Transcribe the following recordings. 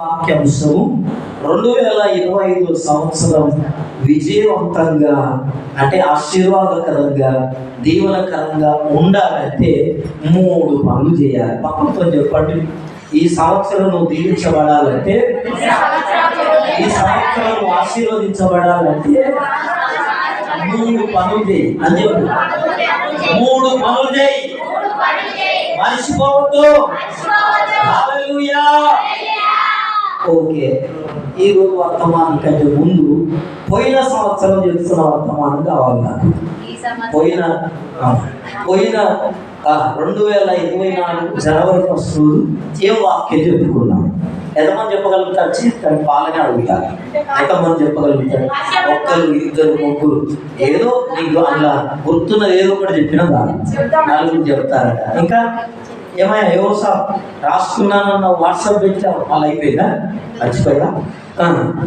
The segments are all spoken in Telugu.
వాక్యాంశము 2025 సంవత్సరం విజయవంతంగా అంటే ఆశీర్వాదకరంగా దీవెనకరంగా ఉండాలంటే 3 పనులు చేయాలి. పక్కతో చెప్పండి. ఈ సంవత్సరం నువ్వు దీవించబడాలంటే, ఈ సంవత్సరం నువ్వు ఆశీర్వదించబడాలంటే 3 పనులు చేయి అని చెప్పు. 3 పనులు చేయి, మర్చిపోవద్దు. హల్లెలూయా. ఓకే, ఈ రోజు వర్తమానం కంటే ముందు పోయిన సంవత్సరం చెప్తున్న వర్తమానం కావాలి నాకు. పోయిన 2024 జనవరి 1 రోజు ఏం వాక్యం చెప్పుకున్నాం. ఎంతమంది చెప్పగలుగుతారు? చేస్తాను పాలనే అడుగుతారు. ఎంతమంది చెప్పగలుగుతారు? 1, 2, 3 ఏదో నీకు అలా గుర్తున్నది ఏదో ఒకటి చెప్పినా కాదు, 4 చెప్తారట. ఇంకా ఏమైనా ఏవో రాసుకున్నానన్న వాట్సాప్ పెట్టా వాళ్ళు అయిపోయిందా? మర్చిపోయా?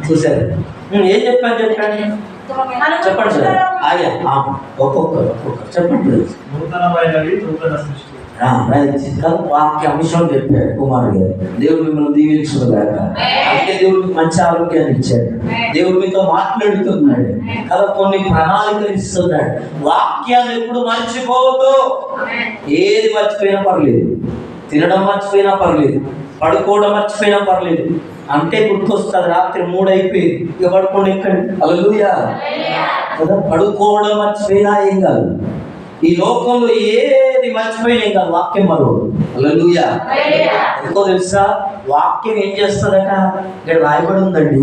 చూసారు. ఏం చెప్పాను చెప్పండి, చెప్పండి సార్. ఆయా ఒక్కొక్కరు చెప్పండి. వాక్య అంశం చెప్పాడు కుమార్ గారు. దేవుడు మిమ్మల్ని దీవించుగాక. అందుకే దేవుడికి మంచి ఆరోగ్యాన్ని ఇచ్చాడు. దేవుడు మీతో మాట్లాడుతున్నాడు కదా, కొన్ని ప్రణాళికలు ఇస్తున్నాడు. వాక్యాన్ని ఎప్పుడు మర్చిపోవద్దు. ఏది మర్చిపోయినా పర్లేదు, తినడం మర్చిపోయినా పర్లేదు, పడుకోవడం మర్చిపోయినా పర్లేదు. అంటే గుర్తొస్తుంది రాత్రి 3 అయిపోయింది, ఇక పడుకోండి ఎక్కడి. హల్లెలూయా కదా. పడుకోవడం మర్చిపోయినా ఏం కాదు. ఈ లోకంలో ఏది మర్చిపోయినా ఏం కాదు, వాక్యం మరో. హల్లెలూయా. ఎందుకో తెలుసా? వాక్యం ఏం చేస్తుందట, ఇక్కడ రాయబడి ఉందండి.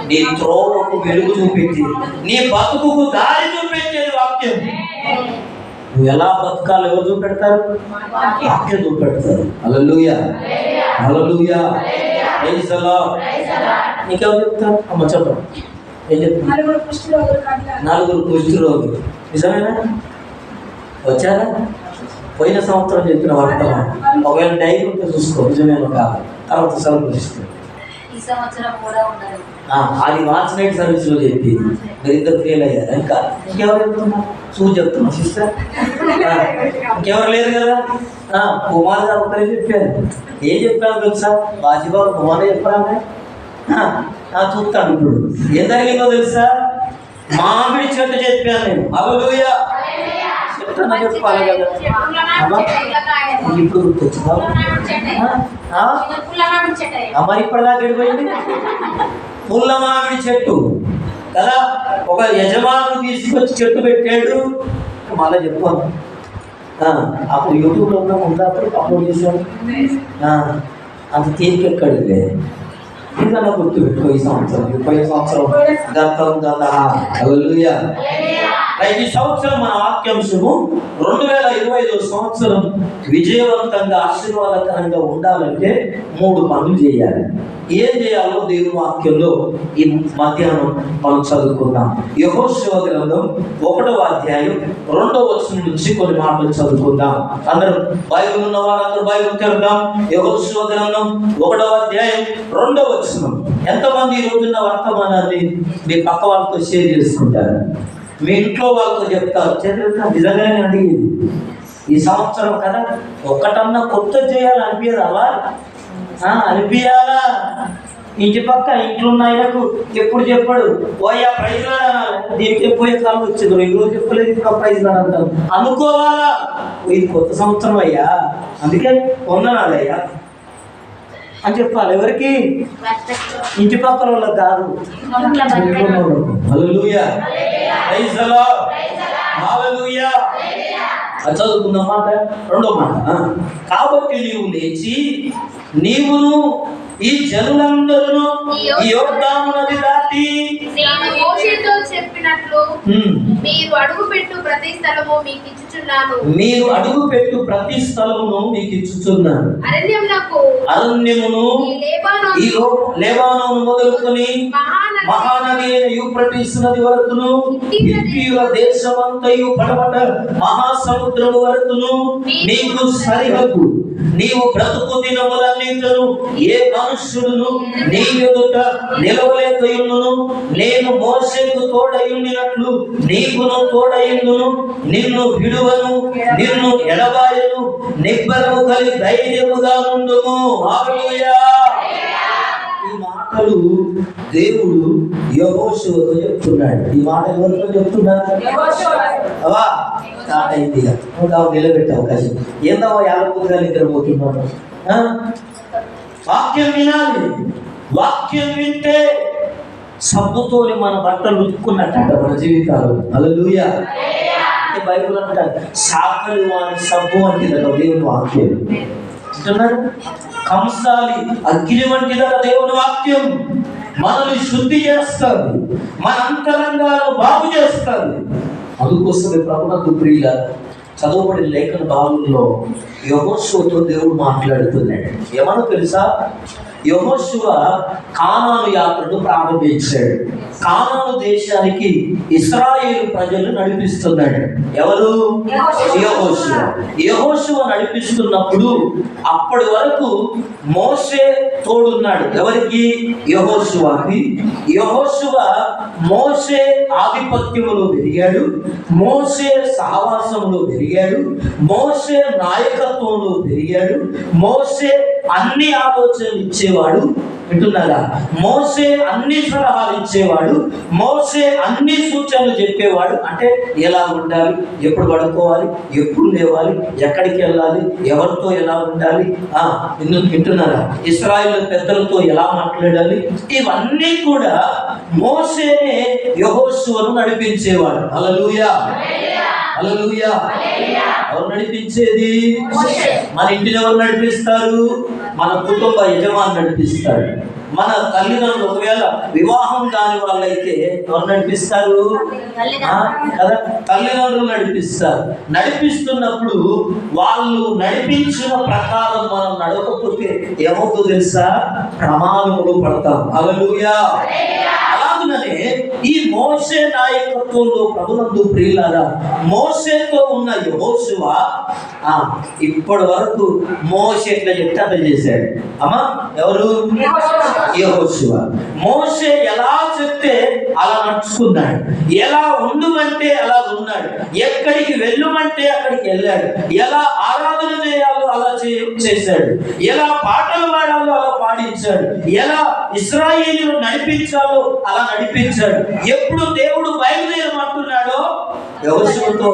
నీ త్రోవకు వెలుగు చూపించేది, నీ బతుకుకు దారి చూపించేది వాక్యం. నువ్వు ఎలా బతకాలి ఎవరు చూపెడతారు? వాక్యం చూపెడతారు. Hallelujah, hallelujah. Praise the Lord. నీకెవరు చెప్తారు? అమ్మ చెప్పండి. ఏం చెప్తారు? 4 కుష్టి రోగులు. నిజమేనా? వచ్చారా? పోయిన సంవత్సరం చెప్పిన వర్తమానం ఒకవేళ డైరీ ఉంటే చూసుకో, నిజమేనో కాదు. తర్వాత సమర్పిస్తుంది. అది వాచ్ నైట్ సర్వీస్ లో చెప్పి మీరు 2 ఫెయిల్ అయ్యారు. ఇంకా ఇంకెవరు చెప్తున్నా? చెప్తున్నా సిస్టర్. ఇంకెవరు లేరు కదా. కుమార్ గారు ఒకరే చెప్పారు. ఏం చెప్పాను తెలుసా? బాజీబాబు కుమారే చెప్పారా? చూస్తాను. ఇప్పుడు ఏం జరిగిందో తెలుసా? మామిడి చెట్టు చెప్పాను నేను. హల్లెలూయా. చెప్తాను చెప్పాలి కదా. ఇప్పుడు గుర్తొచ్చిందా? మరి ఇప్పటిదాకా ఎడిపోయింది. పుల్ల మామిడి చెట్టు కదా. ఒక యజమానుడు తీసుకొచ్చి చెట్టు పెట్టాడు. మళ్ళీ చెప్పాను. అప్పుడు యూట్యూబ్లో ఉన్న ముందప్పుడు అప్లోడ్ చేసాను. అంత తీరికెక్కడిలే. ఇంకా గుర్తు పెట్టుకో. ఈ సంవత్సరం పోయిన సంవత్సరం గతం కదా. హల్లెలూయా. ఈ సంవత్సరం మన వాక్యాంశము 2025 సంవత్సరం విజయవంతంగా ఆశీర్వాదకరంగా ఉండాలంటే 3 పనులు చేయాలి. ఏం చేయాలో దేవుని వాక్యంలో ఈ మధ్యాహ్నం మనం చదువుకుందాం. యెహోషువ గ్రంథం 1వ అధ్యాయం 2వ వచనం నుంచి కొన్ని మాటలు చదువుకుందాం. అందరూ బైబిల్ ఉన్న వారందరూ బైబిల్ తెరుద్దాం. యెహోషువ గ్రంథం 1వ అధ్యాయం 2వ వచనం. ఎంతమంది ఈ రోజున్న వర్తమానాన్ని మీ పక్క వాళ్ళతో షేర్ చేసుకుంటారు? మీ ఇంట్లో వాళ్ళతో చెప్తారు? నిజంగానే అడిగేది. ఈ సంవత్సరం కదా ఒక్కటన్నా కొత్త చేయాలి అనిపించదా? అనిపించాలా? ఇంటి పక్క ఇంట్లో ఉన్న ఆయనకు ఎప్పుడు చెప్పాడు ఓయా ప్రైజ్ రాడాలి. దీనికి పోయే కాలం వచ్చింది. 2 రోజులు చెప్పలేదు, ఇంకా ప్రైజ్ రాడంటారు. అనుకోవాలా? ఇది కొత్త సంవత్సరం అయ్యా, అందుకే వందనాలయ్యా అని చెప్పాలి. ఎవరికి? ఇంటి పక్కన వాళ్ళకి కాదు. Hallelujah. Praise the Lord. Hallelujah. చదువుకున్న మాట 2వ మాట. కాబట్టి నీవు లేచి నీవును ఈ జనులందరూ ఈ యొర్దాను నది దాటి మోషేతో చెప్పినట్లు మీరు అడుగుపెట్టు ప్రతి స్థలము మీకు ఇచ్చుచున్నాను. మీరు అడుగుపెట్టు ప్రతి స్థలమును మీకు ఇచ్చుచున్నాను. అరణ్యమును ఈ లెబానోను మొదలుకొని మహానది అయిన యూఫ్రటీసు నది వరకును హిత్తీయుల దేశమంతయు పడమట మహాసముద్రము వరకును నీకు సరిహద్దు. నీవు బ్రతుకు దినములన్నింటిను ఏ మనుష్యుడును నీ ఎదుట నిలవలేకయుండును. నేను మోషేకు తోడయుండినట్లు నీకును తోడయుండును. నిన్ను విడువను, నిన్ను ఎడబాయను. నిబ్బరము కలిగి ధైర్యముగా ఉండుము. హల్లెలూయా. దేవుడు యెహోషువతో చెప్తున్నాడు. ఈ మాట ఎవరితో చెప్తున్నాడు? అవా స్టార్ట్ అయింది. నిలబెట్టే అవకాశం ఏందమ్మా? యాలపూర్గా నిద్రపోతున్నాడు. వాక్యం వినాలి. వాక్యం వింటే సబ్బుతోని మన బట్టలు ఉతుక్కున్నట్ట మన జీవితాలు. హల్లెలూయా. బైబిల్ అంటారు సాకలి వాని సబ్బు వంటిదట దేవుని వాక్యం అంటున్నాడు. కంసాలి అగ్ని వంటిదట దేవుని వాక్యం. మనల్ని శుద్ధి చేస్తారు, మన అంతరంగాలను బాగు చేస్తారు. అందుకోసమే ప్రభునందు ప్రియుల చదువుబడిన లేఖన భాగంలో యెహోషువతో దేవుడు మాట్లాడుతున్నాడు. ఏమన్నా తెలుసా? యెహోషువ కానాను యాత్రను ప్రారంభించాడు. కానాను దేశానికి ఇశ్రాయేలు ప్రజలు నడిపిస్తున్నాడు. ఎవరు? యెహోషువ. యెహోషువ నడిపిస్తున్నప్పుడు అప్పటి వరకు మోషే తోడున్నాడు. ఎవరికి? యెహోషువకి. యెహోషువ మోషే ఆధిపత్యములో పెరిగాడు, మోషే సహవాసంలో పెరిగాడు, మోషే నాయకత్వంలో పెరిగాడు, మోషే అన్ని ఆలోచనలు ఇచ్చేవాడు. వింటున్నారా? మోషే అన్ని సలహాలు ఇచ్చేవాడు, మోషే అన్ని సూచనలు చెప్పేవాడు. అంటే ఎలా ఉండాలి, ఎప్పుడు పడుకోవాలి, ఎప్పుడు లేవాలి, ఎక్కడికి వెళ్ళాలి, ఎవరితో ఎలా ఉండాలి, వింటున్నారా? ఇశ్రాయేలు పెద్దలతో ఎలా మాట్లాడాలి, ఇవన్నీ కూడా మోషేనే యెహోషువను నడిపించేవాడు. హల్లెలూయా, హల్లెలూయా. ఎవరు నడిపించేది? మన ఇంటిని ఎవరు నడిపిస్తారు? మన కుటుంబ యజమాని నడిపిస్తాడు. మన తల్లిదండ్రులు ఒకవేళ వివాహం కాని వాళ్ళైతే ఎవరు నడిపిస్తారు? కదా, తల్లిదండ్రులు నడిపిస్తారు. నడిపిస్తున్నప్పుడు వాళ్ళు నడిపించిన ప్రకారం మనం నడవకపోతే ఏమవుతుందో తెలుసా? ప్రమాదములు పడతాం. హల్లెలూయా. అలాగనే ఈ మోషే నాయకత్వంలో ప్రభునందు ప్రియులారా మోషేతో ఉన్న యెహోషువ ఇప్పటి వరకు మోషే ఎట్లా చెప్తే అట్లా చేశాడు. అమ్మా ఎవరు? యెహోషువ. మోషే ఎలా చెప్తే అలా నడుచుకున్నాడు, ఎలా ఉండుమంటే అలా ఉన్నాడు, ఎక్కడికి వెళ్ళుమంటే అక్కడికి వెళ్ళాడు, ఎలా ఆరాధన చేయాలో అలా చేశాడు, ఎలా పాటలు పాడాలో అలా పాడించాడు, ఎలా ఇశ్రాయేలును నడిపించాలో అలా నడిపించాడు. ఎప్పుడు దేవుడు బయలుదేరమంటున్నాడో యెహోషువతో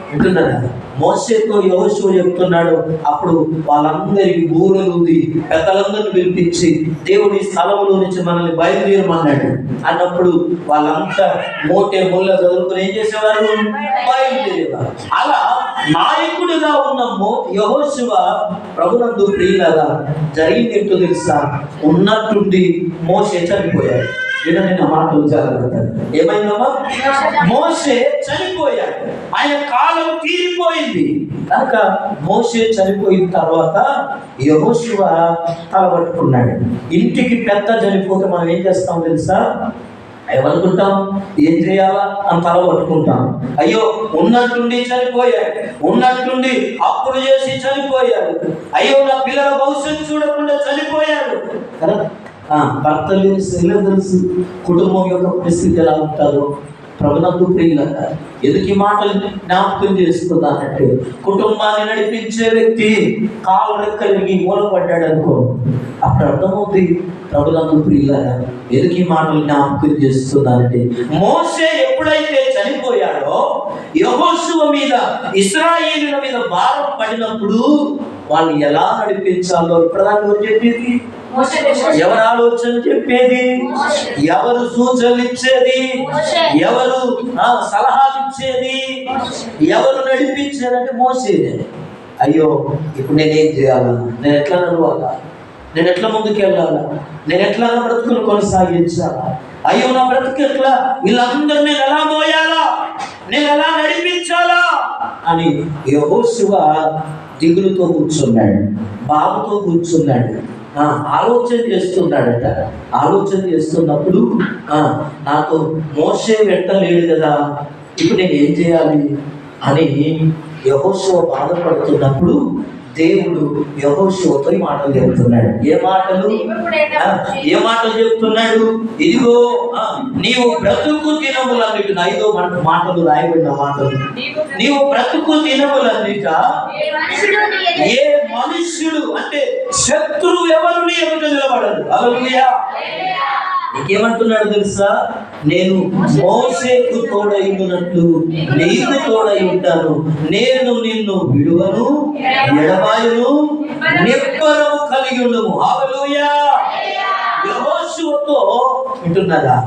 వింటున్నాడా? మోషేతో యెహోషువ చెప్తున్నాడు. అప్పుడు వాళ్ళందరికీ బూరలు ఉంది, పెద్దలందరినీ పిలిపించి దేవుడి స్థలంలో నుంచి మనల్ని బయలుదేరమన్నాడు. అన్నప్పుడు వాళ్ళంతా మోటే ముళ్ళ చదువుకుని ఏం చేసేవారు? బయలుదేరేవారు. అలా నాయకుడిగా ఉన్న యెహోషువ ప్రభునందు ప్రియులారా జరిగింది ఏంటో తెలుసా? ఉన్నట్టుండి మోషే చనిపోయాడు. వినండి నా మాటలు జాగ్రత్త. ఏమైందమ్మా? మోషే చనిపోయాడు. ఆయన కాలం తీరిపోయింది కనుక మోషే చనిపోయిన తర్వాత యెహోషువ తలబట్టుకున్నాడు. ఇంటికి పెద్ద చనిపోతే మనం ఏం చేస్తాం తెలుసా? ఏమనుకుంటాం? ఏం చేయాలా అని తల పట్టుకుంటాం. అయ్యో ఉన్నట్టుండి చనిపోయాడు, ఉన్నట్టుండి అప్పులు చేసి చనిపోయాడు, అయ్యో నా పిల్లల భవిష్యత్తు చూడకుండా చనిపోయాడు కదా. భర్త లేని స్త్రీలో తెలుసు కుటుంబం యొక్క పరిస్థితి ఎలా ఉంటుందో. ప్రభునందు ప్రియులారా ఎందుకు ఈ మాటలు జ్ఞాపకం చేసుకున్నానంటే కుటుంబాన్ని నడిపించే వ్యక్తి కాలు రెక్కలిగి మూలపడ్డాడు అనుకో, అప్పుడు అర్థమవుతుంది. ప్రభునందు ప్రియులారా ఎందుకు ఈ మాటలు జ్ఞాపకం చేస్తున్నానంటే మోషే ఎప్పుడైతే చనిపోయాడో యెహోషువ మీద ఇశ్రాయేలుల మీద భారం పడినప్పుడు వాళ్ళు ఎలా నడిపించాలో ఇప్పటిదాకా చెప్పేది ఎవరు? ఆలోచన చెప్పేది ఎవరు? సూచనలు ఇచ్చేది ఎవరు? సలహాలు ఇచ్చేది ఎవరు? నడిపించేదంటే మోసేదే. అయ్యో ఇప్పుడు నేనేం చేయాలా? నేను ఎట్లా నడవాలా? నేను ఎట్లా ముందుకు వెళ్ళాలా? నేను ఎట్లా నా బ్రతుకులు కొనసాగించాలా? అయ్యో నా బ్రతుకు ఎట్లా? వీళ్ళందరూ నేను ఎలా మోయాలా? నేను ఎలా నడిపించాలా అని యెహోషువ దిగులుతో కూర్చున్నాడు, బాబుతో కూర్చున్నాడు, ఆలోచన చేస్తున్నాడట. ఆలోచన చేస్తున్నప్పుడు నాకు మోషే వెంట లేడు కదా, ఇప్పుడు నేను ఏం చేయాలి అని యెహోషువ బాధపడుతున్నప్పుడు దేవుడు యెహోషువతో ఈ మాటలు చెప్తున్నాడు. ఏ మాటలు? ఏ మాటలు చెప్తున్నాడు? ఇదిగో నీవు బ్రతుకు దినములన్నిటి, 5వ మాటలు రాయబడిన మాటలు. నీవు బ్రతుకు దినములన్నిట ఏ మనుష్యుడు అంటే శత్రువు ఎవరు నీ ఎదుట నిలబడదు. హల్లెలూయా. ఇంకేమంటున్నాడు తెలుసా? నేను మోషేకు తోడై ఉన్నట్లు నీకు తోడై ఉంటాను, నేను నిన్ను విడువను ఎడబాయును నిబ్బరము కలిగి ఉండము. హల్లెలూయా. యెహోషువతో వింటున్నారా?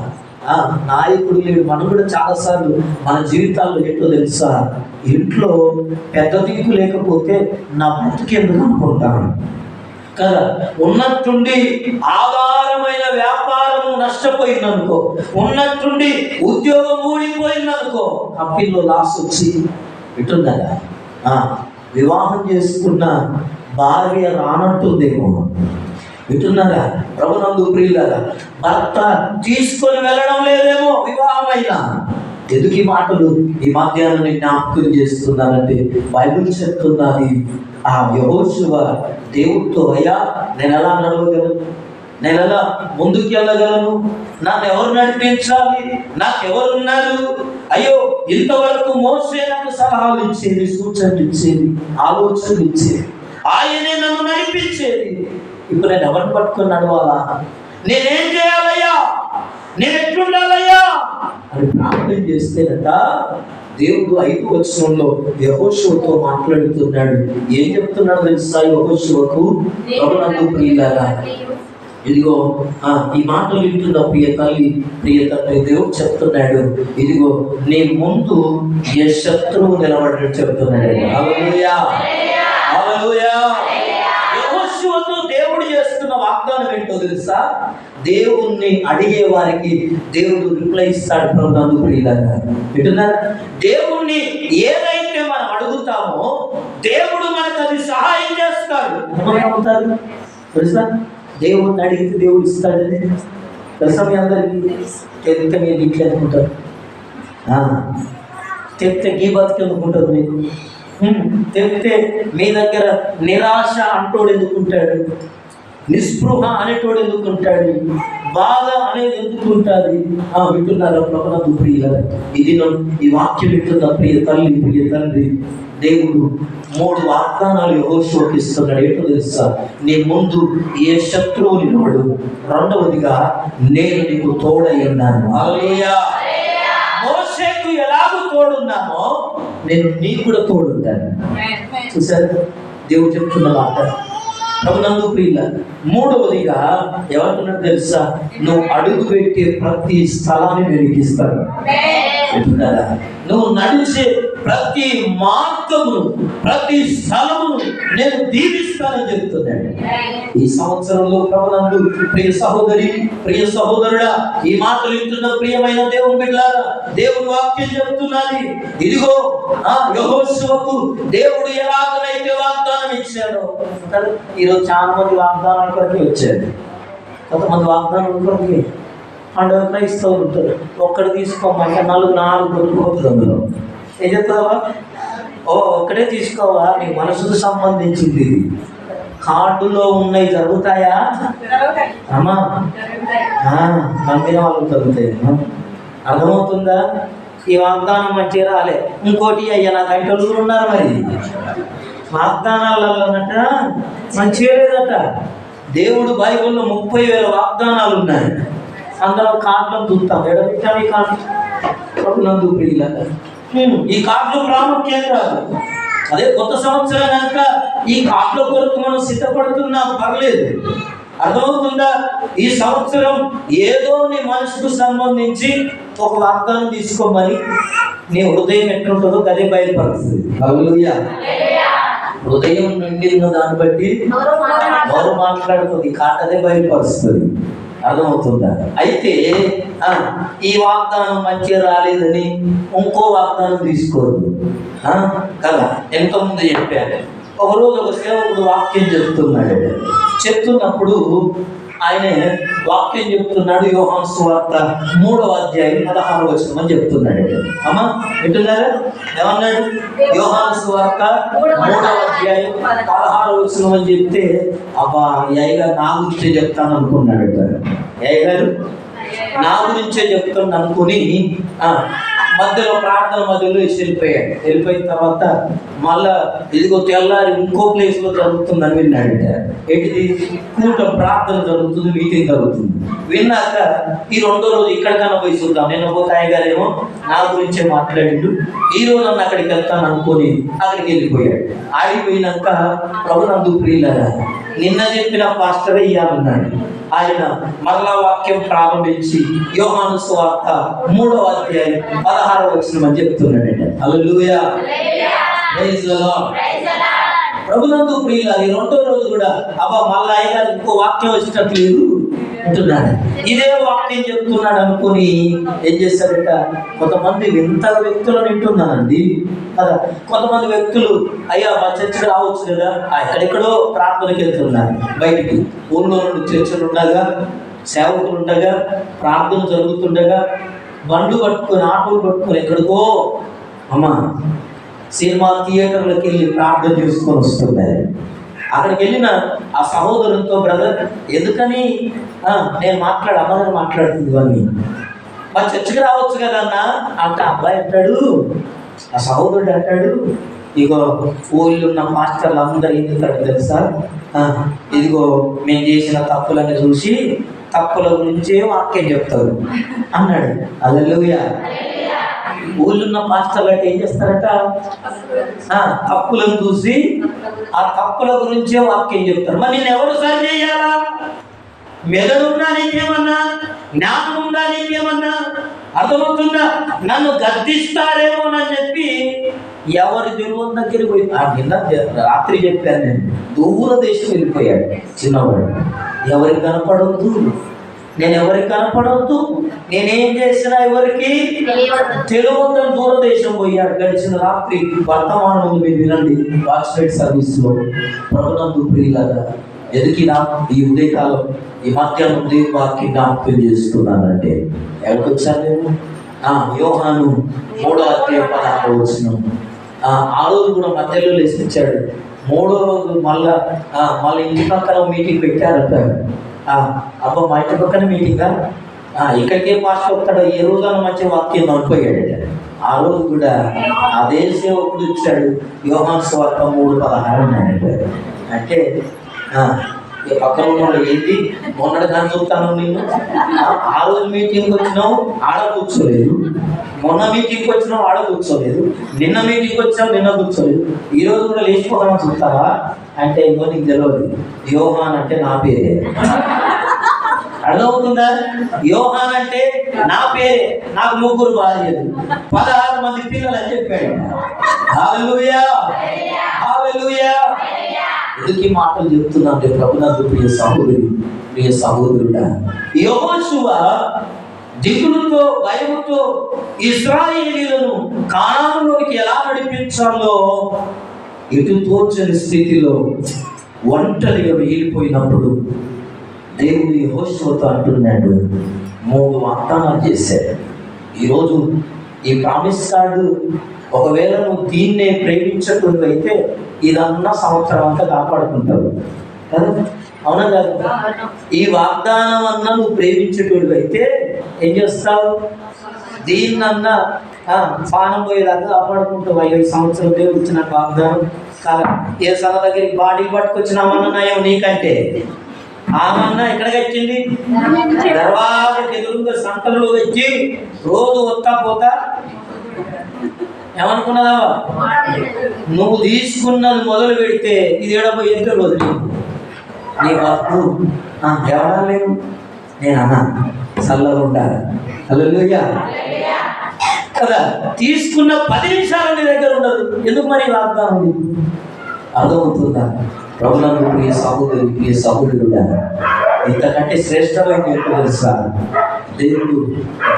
నాయకుడు లేడు. మనం కూడా చాలాసార్లు మన జీవితాల్లో ఏంటో తెలుసా, ఇంట్లో పెద్ద దిక్కు లేకపోతే నా బ్రతికెందుకు అనుకుంటాను కదా. ఉన్నట్టుండి ఆధారమైన వ్యాపారము నష్టపోయిందనుకో, ఉన్నట్టుండి ఉద్యోగం ఊడిపోయిందనుకో, కంపెనీలో లాస్ వచ్చి వింటున్నారా? వివాహం చేసుకున్న భార్య రానట్టుందేమో. వింటున్నారా? ప్రభునందు ప్రియులారా, భర్త తీసుకొని వెళ్ళడం లేదేమో వివాహమైన. ఎందుకు ఈ మాటలు ఈ మధ్యాహ్నం జ్ఞాపకం చేస్తున్నానంటే బైబిల్ చెప్తున్నది, ఆ యెహోషువ దేవుడితో, అయ్యా నేను ఎలా నడవగలను, నేను ఎలా ముందుకు వెళ్ళగలను, నన్ను ఎవరు నడిపించాలి, నాకెవరున్నారు? అయ్యో, ఇంతవరకు మోసే నాకు సలహాలు ఇచ్చేది, సూచనలు ఇచ్చేది, ఆలోచనలు ఇచ్చేది, ఆయనే నన్ను నడిపించేది. ఇప్పుడు నేను ఎవరిని పట్టుకొని నడవాలా? నేనేం చేయాలయ్యా? నేను ఎట్లుండాలయ్యా అని ప్రార్థన చేస్తేనట దేవుడు 5వ వచనంలో యెహోషువతో మాట్లాడుతున్నాడు. ఏం చెప్తున్నాడు తెలుసా? యెహోషువకు, ప్రభునందు ప్రియులారా, ఇదిగో ఈ మాటలు వింటున్న ప్రియ తల్లి, ప్రియ తండ్రి, దేవుడు చెప్తున్నాడు, ఇదిగో నీ ముందు ఏ శత్రువు నిలబడ్డట్టు చెప్తున్నాడు. హల్లెలూయా, హల్లెలూయా. యెహోషువతో దేవుడు చేస్తున్న వాగ్దానం ఏంటో తెలుసా? దేవుణ్ణి అడిగే వారికి దేవుడు రిప్లై ఇస్తాడు. ప్రభునందు ప్రియులారా, వింటున్నారా? దేవుణ్ణి ఏదైతే మనం అడుగుతామో దేవుడు మనకు అది సహాయం చేస్తాడు. నమ్ముతారు తెలుసా? దేవుణ్ణి అడిగితే దేవుడు ఇస్తాడని తెలుసా మీ అందరికీ? చెప్తే మీరు ఇట్లా అనుకుంటారు, చెప్తే గీ బతికి అనుకుంటారు మీకు, చెప్తే మీ దగ్గర నిరాశ అంటోడు ఎందుకుంటాడు, నిస్పృహ అనేటోడు ఎందుకుంటాడు, బాధ అనేది ఎందుకుంటుంది? వింటున్నారా? ప్రభునందు ప్రియులారా, ఇది ఈ వాక్యం వింటున్న ప్రియ తల్లి, ప్రియ తండ్రి, దేవుడు 3 వాగ్దానాలు యెహోషువకు ఇస్తున్నాడు. ఏంటో తెలుసా? నీ ముందు ఏ శత్రువు నిలబడు, రెండవదిగా నేను నీకు తోడై ఉన్నాను. హల్లెలూయా. మోషేకు ఎలాగూ తోడున్నానో నేను నీకు కూడా తోడుంటాను. చూసారు దేవుడు చెప్తున్న మాట? ప్రభునందు ప్రియులారా, మూడవదిగా ఏమంటున్నాడు తెలుసా? నువ్వు అడుగు పెట్టే ప్రతి స్థలాన్ని వెలిగిస్తాను. నువ్వు నడిచే ప్రతి మార్గమును, ప్రతి స్థలమును నేను దీవిస్తానని చెప్తున్నాడు. ఈ సంవత్సరంలో ప్రభునందు ప్రియ సహోదరి, ప్రియ సహోదరుడా, ఈ మాటలు వింటున్న ప్రియమైన దేవుని బిడ్డలారా, దేవుని వాక్యం చెప్తున్నది, ఇదిగో యెహోషువకు దేవుడు ఎలాగనైతే వాగ్దానం ఇచ్చాడో. ఈరోజు చాలా మంది వాగ్దానాల కొరకే వచ్చారు, కొంతమంది వాగ్దానాల కొరకే పండుగ క్రైస్తవులు ఉంటారు. ఒక్కడు తీసుకోమంటే 4 కొనుక్కోతుంది. అందులో ఏం చెప్తావా? ఒక్కడే తీసుకోవా? నీ మనసుకు సంబంధించింది. కార్డులో ఉన్నాయి జరుగుతాయా అమ్మా? నమ్మిన వాళ్ళు జరుగుతాయి. అర్థమవుతుందా? ఈ వాగ్దానం మంచిగా రాలే, ఇంకోటి అయ్యా నా గంటలు ఉన్నారు. మరి వాగ్దానాలన్నట మంచిగా లేదట. దేవుడు బైబిల్లో 30,000 వాగ్దానాలు ఉన్నాయి. అందరం కార్డులను చూస్తాం. ఎడబెట్టాం ఈ కార్డు. ప్రభునందు ప్రియులారా, ఈ కార్డులు ప్రాముఖ్యం కాదు. అదే కొత్త సంవత్సరం కనుక ఈ కార్డుల కొరకు మనం సిద్ధపడుతున్నాం, పర్లేదు. అర్థమవుతుందా? ఈ సంవత్సరం ఏదో నీ మనసుకు సంబంధించి ఒక వాగ్దానం తీసుకోమని నీ హృదయం ఎట్లుంటుందో అదే బయలుపరుస్తుంది. హల్లెలూయా. హృదయం నిండిన దాన్ని బట్టి నోరు మాట్లాడుతుంది, కార్డు అదే బయలుపరుస్తుంది. అర్థమవుతుందా? అయితే ఈ వాగ్దానం మంచిగా రాలేదని ఇంకో వాగ్దానం తీసుకోరు కదా. ఎంతోమంది చెప్పారు. ఒకరోజు ఒక సేవకుడు వాక్యం చెప్తున్నప్పుడు ఆయన వాక్యం చెప్తున్నాడు. యోహాను సువార్త 3వ అధ్యాయం 16వ వచనం అని చెప్తున్నాడు. అమ్మా వింటున్నారా? ఏమన్నాడు? యోహాను సువార్త 3వ అధ్యాయం 16వ వచనం అని చెప్తే, అబ్బా అయ్యగారు నా గురించే చెప్తాను అనుకున్నాడు. అయ్యగారు నా గురించే చెప్తాను అనుకుని మధ్యలో ప్రార్థన మధ్యలో వెళ్ళిపోయాడు. వెళ్ళిపోయిన తర్వాత మళ్ళా ఇదిగో తెల్లారి ఇంకో ప్లేస్ లో జరుగుతుందని విన్నాడట. ఏంటిది? కూటం ప్రార్థన జరుగుతుంది, మీటింగ్ జరుగుతుంది. విన్నాక ఈ రెండో రోజు ఇక్కడికన్నా పోయి చూద్దాం, నేను పోతాయి గారేమో నా గురించే మాట్లాడిండు, ఈ రోజు అన్న అక్కడికి వెళ్తాను అనుకొని అక్కడికి వెళ్ళిపోయాడు. ఆడిపోయినాక ప్రభునందు ప్రియులారా, నిన్న చెప్పిన పాస్టర్ ఇయ్యాలన్నాడు. ఆయన మరలా వాక్యం ప్రారంభించి యోహాను సువార్త 3వ అధ్యాయం 16వ వచనం అని చెప్తున్నాడండి. హల్లెలూయా, ప్రైజ్ ది లార్డ్. ప్రభునందు ప్రియులారా, ఈ రెండో రోజు కూడా మళ్ళా అయ్యగారు ఇంకో వాక్యం వచ్చేటట్టు లేదు అంటున్నాడు. ఇదే వాక్యం చెప్తున్నాడు అనుకుని ఏం చేశారట, కొంతమంది వింత వ్యక్తులను వింటున్నానండి కదా. కొంతమంది వ్యక్తులు అయ్యా మా చర్చ రావచ్చు కదా, ఎక్కడెక్కడో ప్రార్థనకి వెళ్తున్నారు. బయటికి ఊళ్ళో నుండి చర్చలు ఉండగా, సేవకులు ఉండగా, ప్రార్థన జరుగుతుండగా బండ్లు పట్టుకొని ఆటోలు పట్టుకొని ఎక్కడికో సినిమా థియేటర్లకు వెళ్ళి ప్రార్థన చేసుకొని వస్తున్నారు. అక్కడికి వెళ్ళిన ఆ సహోదరునితో, బ్రదర్ ఎందుకని నేను అమ్మగారు మాట్లాడుతుంది ఇవన్నీ, మా చర్చకి రావచ్చు కదా అన్న అంటే, అబ్బాయి అంటాడు, ఆ సహోదరుడు అంటాడు, ఇగో ఊళ్ళో ఉన్న మాస్టర్లు అందరూ ఏం చెప్తాడు తెలుసా, ఇదిగో మేము చేసిన తప్పులని చూసి తప్పుల గురించే వాక్యం చెప్తారు అన్నాడు. హల్లెలూయా. ఊళ్ళున్న మాస్టర్లు అంటే ఏం చేస్తారట, తప్పులను చూసి ఆ తప్పుల గురించే వాక్యం చెప్తారు. మరి నేను ఎవరు సరి చేయాలా? మెదడుందా నీకేమన్నా, జ్ఞానం ఉందా నీకేమన్నా, అర్థమవుతుందా? నన్ను గద్దిస్తారేమోనని చెప్పి ఎవరి దేవుని దగ్గరికి పోయి, నిన్న రాత్రి చెప్పాను నేను, దూరదేశం వెళ్ళిపోయాడు చిన్నవాడు. ఎవరికి కనపడవద్దు, నేను ఎవరికి కనపడవద్దు, నేనేం చేసినా ఎవరికి తెలియవద్దని దూరదేశం పోయాడు. గడిచిన రాత్రి వర్తమానం మీరు వినండి, వాచ్లైట్ సర్వీస్ లో. ప్రభునందు ప్రియులారా, ఎదికినా ఈ ఉదయకాలం ఈ మధ్యాహ్నం దేవుని వాక్యం జ్ఞాపకం చేస్తున్నానంటే ఎక్కడికి వచ్చాను నేను? యోహాను 3వ అధ్యాయం 16వ వచనం. ఆ రోజు కూడా మధ్యలో లేచిచ్చాడు. 3వ రోజు మళ్ళీ ఇంటి పక్కన మీటింగ్ పెట్టారట. మా ఇంటి పక్కన మీటింగా, ఇక్కడికే మాస్టర్ వస్తాడు, ఏ రోజున మంచి వాక్యం అనుకోయాడట. ఆ రోజు కూడా అదే సేవకుడు ఇచ్చాడు. యోహాను సువార్త 3:16 అన్నాడట. అంటే పక్కన ఉన్నాడు, ఏంటి మొన్నటి దాన్ని చూస్తాను నేను, ఆ రోజు మీటింగ్కి వచ్చినావు ఆడ కూర్చోలేదు, మొన్న మీటింగ్కి వచ్చినావు ఆడ కూర్చోలేదు, నిన్న మీటింగ్కి వచ్చావు నిన్న కూర్చోలేదు, ఈ రోజు కూడా లేచిపోతామని చూస్తావా అంటే, ఇంకో నీకు తెలియదు, యోహాన్ అంటే నా పేరే. అర్థమవుతుందా? యోహాన్ అంటే నా పేరే, నాకు 3 భార్యలు, 16 మంది పిల్లలు అని చెప్పాడు. హల్లెలూయా, హల్లెలూయా. ఎందుకు ఈ మాటలు చెప్తున్నాను ప్రభునందు ప్రియ సహోదరి, ప్రియ సహోదరుడా, యెహోషువ దిగులుతో భయముతో ఇశ్రాయేలీయులను కానానులోకి ఎలా నడిపించాలో ఎటు తోచని స్థితిలో ఒంటరిగా మిగిలిపోయినప్పుడు దేవుడు యెహోషువతో అంటున్నాడు, 3 వాగ్దానాలు చేశాడు. ఈరోజు ఈ ప్రామిస్ కార్డు, ఒకవేళ నువ్వు దీన్నే ప్రేమించకుండా అయితే ఇదన్నా సంవత్సరం అంతా కాపాడుకుంటావు కదా, అవునా కాదు? ఈ వాగ్దానం అన్నా నువ్వు ప్రేమించేటోడు అయితే ఏం చేస్తావు? దీన్నన్నా పానం పోయేదాకా కాపాడుకుంటావు. 5 సంవత్సరం దేవుడు ఇచ్చిన వాగ్దానం కాదు. ఏ సన దగ్గరికి బాడీ పట్టుకొచ్చినామన్నా నయం నీకంటే, ఆమన్నా ఎక్కడ కట్టింది? దర్వాజకి ఎదురుగా సంతలో వచ్చి రోజు వస్తా పోతా ఏమనుకున్నదా? నువ్వు తీసుకున్నది మొదలు పెడితే ఇది ఏడపోయేందుకు వదిలి నీ బతుకు ఎవరా లేవు, నేను అన్నా చల్లగా ఉండాలి. హల్లెలూయా కదా. తీసుకున్న 10 నిమిషాలు నీ దగ్గర ఉండదు. ఎందుకు మరి వాగ్దానం? అర్థమవుతుందా? ప్రభునందు ప్రియ సహోదరి, ప్రియ సహోదరుడా, ఇంతకంటే శ్రేష్టమైన తెలుసా? దేవుడు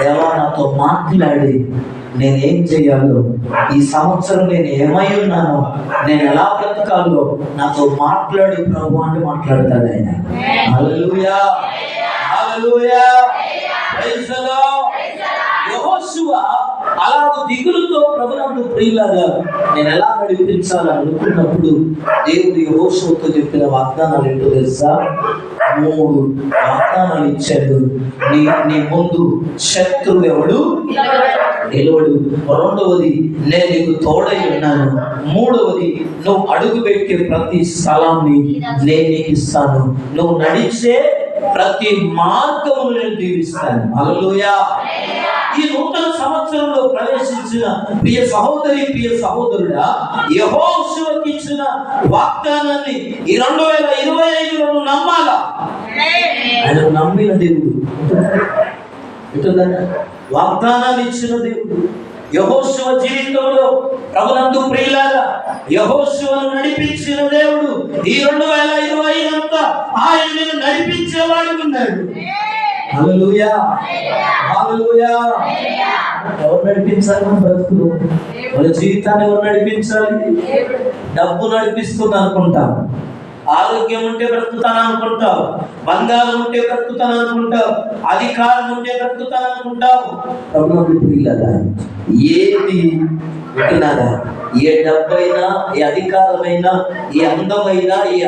దేవా నాతో మాట్లాడి నేనేం చేయాలో, ఈ సంవత్సరం నేను ఏమై ఉన్నానో, నేను ఎలా బ్రతకాలో నాతో మాట్లాడి ప్రభు అంటే మాట్లాడతాడు ఆయన. హల్లెలూయా, హల్లెలూయా, ప్రైజ్ ది లార్డ్. యెహోషువ అలాగ దిగులుతో ప్రభునందు ప్రియులారా నేను ఎలా నడిపించాలని అనుకున్నప్పుడు దేవుడు యెహోషువతో చెప్పిన వాగ్దానాలు ఏంటో తెలుసా? 3 వాగ్దానాలు ఇచ్చాడు. నీ ముందు శత్రువు ఎవడు నిలవడు. రెండవది, నేను నీకు తోడై ఉన్నాను. మూడవది, నువ్వు అడుగుపెట్టే ప్రతి స్థలాన్ని నేను నీకు ఇస్తాను. నువ్వు నడిచే ప్రతి మార్గము నేను దీవిస్తాను. హల్లెలూయా. ఈ నూతన సంవత్సరంలో ప్రవేశించిన ప్రియ సహోదరి, ప్రియ సహోదరుడా, యెహోషువకి ఇచ్చిన వాగ్దానాన్ని ఈ 2025లో నమ్మాలా? ఆయన నమ్మిన దేవుడు, వాగ్దానాలు ఇచ్చిన దేవుడు. యెహోషువ జీవితంలో ప్రభునందు ప్రియులారా, యెహోషువను నడిపించిన దేవుడు ఈ 2025 అంతా ఆయనను నడిపించేవాడు ఉన్నాడు. హల్లెలూయా, హల్లెలూయా. ఎవరు నడిపించాలి మన బ్రతుకులు? మన జీవితాన్ని ఎవరు నడిపించాలి? డబ్బు నడిపిస్తుంది అనుకుంటాం, ఆరోగ్యం ఉంటే బ్రతుకుతాను అనుకుంటావు, బంగారం ఉంటే బ్రతుకుతాను అనుకుంటావు, అధికారం ఉంటే బ్రతుకుతాను అనుకుంటావు. ఏది వింటున్నారా? ఏ డబ్బైనా, ఏ అధికారమైనా, ఏ అందమైనా, ఏ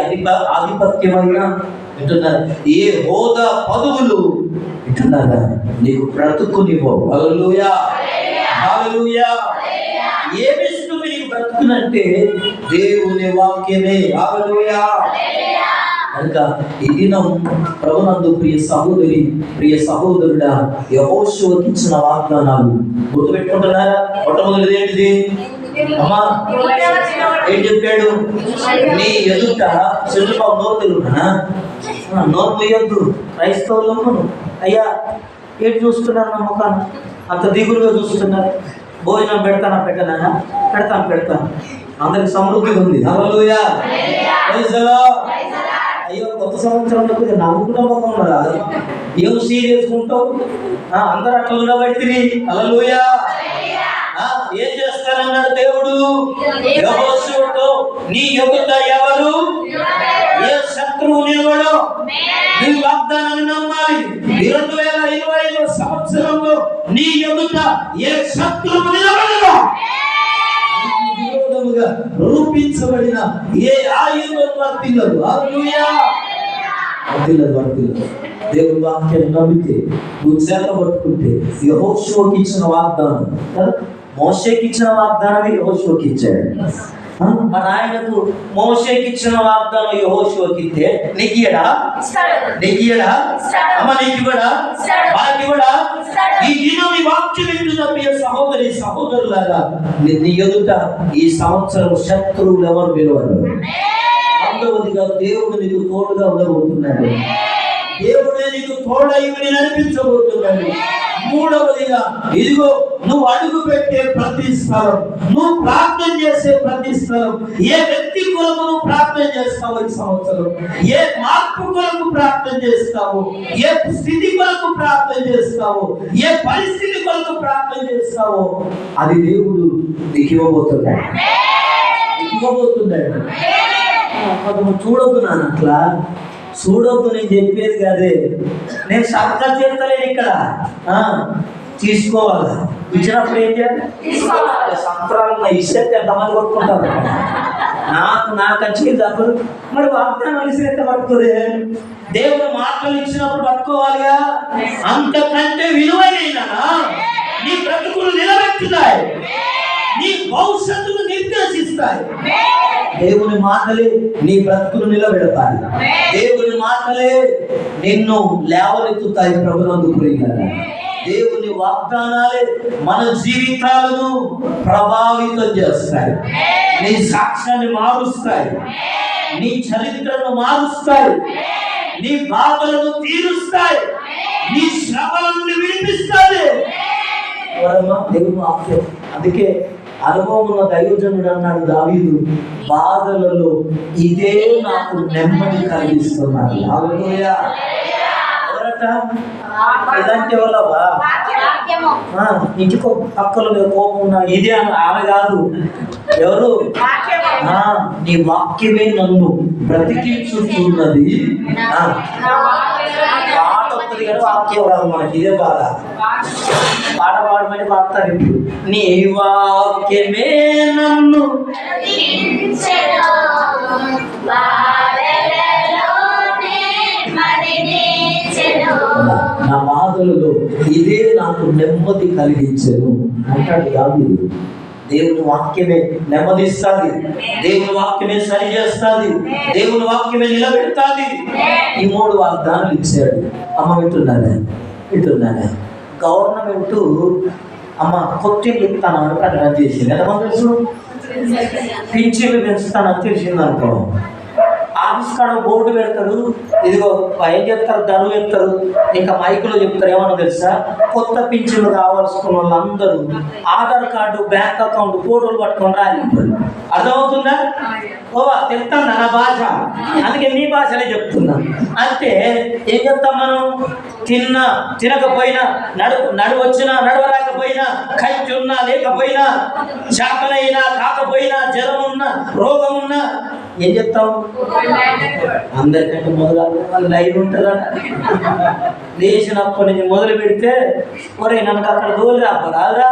ఆధిపత్యమైనా వింటున్నారా? ఏ హోదా, పదవులు వింటున్నారా? నీకు బ్రతుకునివ్వవు. హల్లెలూయా, హల్లెలూయా. ఏమిస్తుంది నీకు బ్రతుకునంటే దేవుని వాక్యమే. హల్లెలూయా. కనుక ఈ దినం ప్రభునందు ప్రియ సహోదరి, ప్రియ సహోదరుడా, యెహోషువకి ఇచ్చిన వాగ్దానాలు గుర్తుపెట్టుకుంటున్నారా? మొట్టమొదటిది ఏంటిది? అమ్మా ఏం చెప్పాడు? నీ ఎదుట చంద్రబాబు నోరు తెలుగునా? నోరు పోయొద్దు. క్రైస్తవులు అయ్యా ఏంటి చూస్తున్నారు? నా ముఖాన్ని అంత దిగులుగా చూస్తున్నారు. భోజనం పెడతానా? పెట్టనా? పెడతాను. అందరికి సమృద్ధిగా ఉంది. హల్లెలూయా. అయ్యో, కొత్త సంవత్సరంలో నవ్వుకున్న ముఖం ఉన్నది. ఏం సీరియస్ ఉంటావు? అందరు అట్లా ఉండబట్టి. హల్లెలూయా. ఏం చేస్తారన్నాడు దేవుడు యెహోషువతో? నీ ఎదుట ఎవరు? ఏ శత్రువు నిలబడు? నీ వాగ్దానాన్ని నమ్మాలి. 2025 సంవత్సరంలో నీ ఎదుట ఏ శత్రువు నిలబడదు. విరోధముగా రూపించబడిన ఏ ఆయుధం వర్తిల్లదు. హల్లెలూయా. వర్తిల్లదు. దేవుని వాక్యాన్ని నమ్మితే, నువ్వు చేత పట్టుకుంటే, యెహోషువకి ఇచ్చిన వాగ్దానం, మోషేకి ఇచ్చిన వాగ్దానం యెహోషువకి ఇచ్చాడు. మన ఆయనకు మోషేకి ఇచ్చిన వాగ్దానం యెహోషువకి ఇస్తే నీకు ఇయ్యడా? అమ్మ నీకు కూడా, మనకి కూడా. ఈ దినం ఈ వాక్యం వింటున్న ప్రియ సహోదరి, సహోదరులారా, నీ ఎదుట ఈ సంవత్సరం శత్రువులు ఎవరు విలువరు? రెండవదిగా, దేవుడు నీకు తోడుగా ఉండబోతున్నాడు. దేవుడే నీకు తోడై నడిపించబోతున్నాడు. మూడవదిగా, ఇదిగో నువ్వు అడుగు పెట్టే ప్రతి స్థలం, నువ్వు ప్రార్థన చేసే ప్రతి స్థలం, ఏ వ్యక్తి కొరకు నువ్వు ప్రార్థన చేస్తావు ఈ సంవత్సరం, ఏ మార్పు కొరకు ప్రార్థన చేస్తావు, ఏ స్థితి కొరకు ప్రార్థన చేస్తావు, ఏ పరిస్థితి కొరకు ప్రార్థన చేస్తావో అది దేవుడు నీకు ఇవ్వబోతున్నాడు. చూడొద్దు నాన్న, అట్లా చూడొద్దు. నేను చెప్పేది కాదే, నేను సర్కస్ చేస్తలేను ఇక్కడ. తీసుకోవాలి. ఇచ్చినప్పుడు ఏం చేయాలి? సంవత్సరాలు ఇస్తే ఎంతమంది కొట్టుకుంటారు. నాకు వచ్చి తప్పదు. మరి వాగ్దానాలు ఇస్తే పట్టుకోదే. దేవుడు మాటలు ఇచ్చినప్పుడు పట్టుకోవాలిగా. అంతకంటే విలువైన నీ బ్రతుకులు నిలబెట్టుతాయి, నీ భవిష్యత్తును నిర్దేశిస్తాయి. దేవుని మాటలే నీ బ్రతుకును నిలబెడతాయి. దేవుని మాటలే నిన్ను లేవనెత్తుతాయి. ప్రభునందు ప్రియులారా, దేవుని వాగ్దానాలే మన జీవితాలను ప్రభావితం చేస్తాయి. నీ సాక్ష్యాన్ని మారుస్తాయి, నీ చరిత్రను మారుస్తాయి, నీ బాధలను తీరుస్తాయి, నీ శ్రమలను విడిపిస్తాయి. దేవుని వాక్యం. అందుకే అనుభవం ఉన్న దైవజనుడు అన్నాడు దావీదు, బాధలలో ఇదే నాకు నెమ్మది కలిగిస్తున్నాడు. హల్లెలూయా. ఎవరట? ఇదంటే ఎవరవా? ఇంటికో పక్కల కోపం ఉన్నా ఇదే ఆమె కాదు. ఎవరు? నీ వాక్యమే నన్ను బ్రతికించుతున్నది. పాట వస్తుంది కానీ వాక్యం రాదు మనకి. ఇదే బాధ. పాట పాడమని పాడతారు ఇప్పుడు. నీ వాక్యమే నన్ను నా బాధ బాధలలో ఇదే నాకు నెమ్మది కలిగించను అంటాడు దావీదు. దేవుని వాక్యమే నెమ్మదిస్తుంది, దేవుని వాక్యమే సరి చేస్తుంది, దేవుని వాక్యమే నిలబెడుతుంది. ఈ 3 వాగ్దానాలు ఇచ్చాడు. అమ్మ వింటున్నానే గవర్నమెంట్ అమ్మ కొత్తిళ్ళు ఇస్తానని ప్రకటన చేసింది. ఎంతమంది తెలుసు? పింఛన్లు పెంచుతానని తెలిసింది అనుకో. ఆఫీస్ కాడ బోర్డు పెడతారు, ఇదిగో ఏం చెప్తారు, ధరలు చెప్తారు, ఇంకా మైకులో చెప్తారు. ఏమన్నా తెలుసా? కొత్త పింఛన్లు కావాల్సిన వాళ్ళందరూ ఆధార్ కార్డు, బ్యాంక్ అకౌంట్ ఫోటోలు పట్టుకొని రాలిపోతారు. అర్థమవుతుందా? ఓవా తెలుస్తాను నా భాష, అందుకే నీ భాషనే చెప్తున్నా. అంటే ఏం చెప్తాం మనం? తినకపోయినా, నడు వచ్చినా నడవలేకపోయినా, కంచి ఉన్నా లేకపోయినా, శాపనైనా కాకపోయినా, జ్వరం ఉన్నా రోగం ఉన్నా ఏం చెప్తాం? అందరికంటే మొదలు లైన్ ఉంటుందా? లేచినప్పటి నుంచి మొదలు పెడితే ఒరే నన్ను అక్కడ తోలు రాదురా,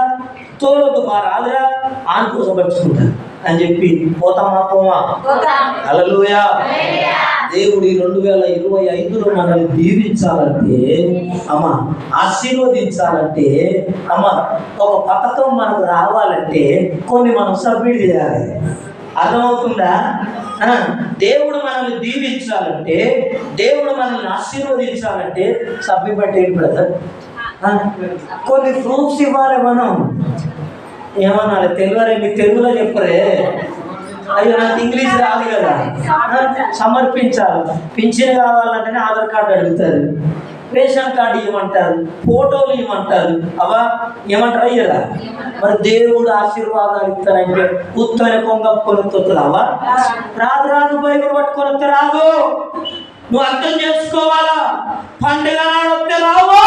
తోలొద్దు మా రాదురా ఆన్ కోసం పట్టుకుంటారు అని చెప్పి పోతామా? హల్లెలూయా. దేవుడు ఈ 2025లో మనల్ని దీవించాలంటే అమ్మ, ఆశీర్వదించాలంటే అమ్మ, ఒక పథకం మనకు రావాలంటే కొన్ని మనం సబ్మిట్ చేయాలి. అర్థమవుతుందా? దేవుడు మనల్ని దీవించాలంటే, దేవుడు మనల్ని ఆశీర్వదించాలంటే సబ్మిట్ అంటే ఏంటి బ్రదర్? కొన్ని ప్రూఫ్స్ ఇవ్వాలి. మనం ఏమన్నా తెలియరే, మీకు తెలుగులో చెప్పరే? అయ్యో నాకు ఇంగ్లీష్ రాదు కదా. సమర్పించాలి. పింఛన్ కావాలంటేనే ఆధార్ కార్డు అడుగుతారు, రేషన్ కార్డు ఇవ్వమంటారు, ఫోటోలు ఇవ్వమంటారు. అవా ఏమంటారు? అయ్యరా మరి దేవుడు ఆశీర్వాదాలు ఇస్తారంటే ఉత్తమైన కొంగప్పుకొని వస్తుంది. అవా రాదు బైబిల్ పట్టుకొని వస్తే రాదు. నువ్వు అర్థం చేసుకోవాలా. పండుగ నాడు వస్తే రావు.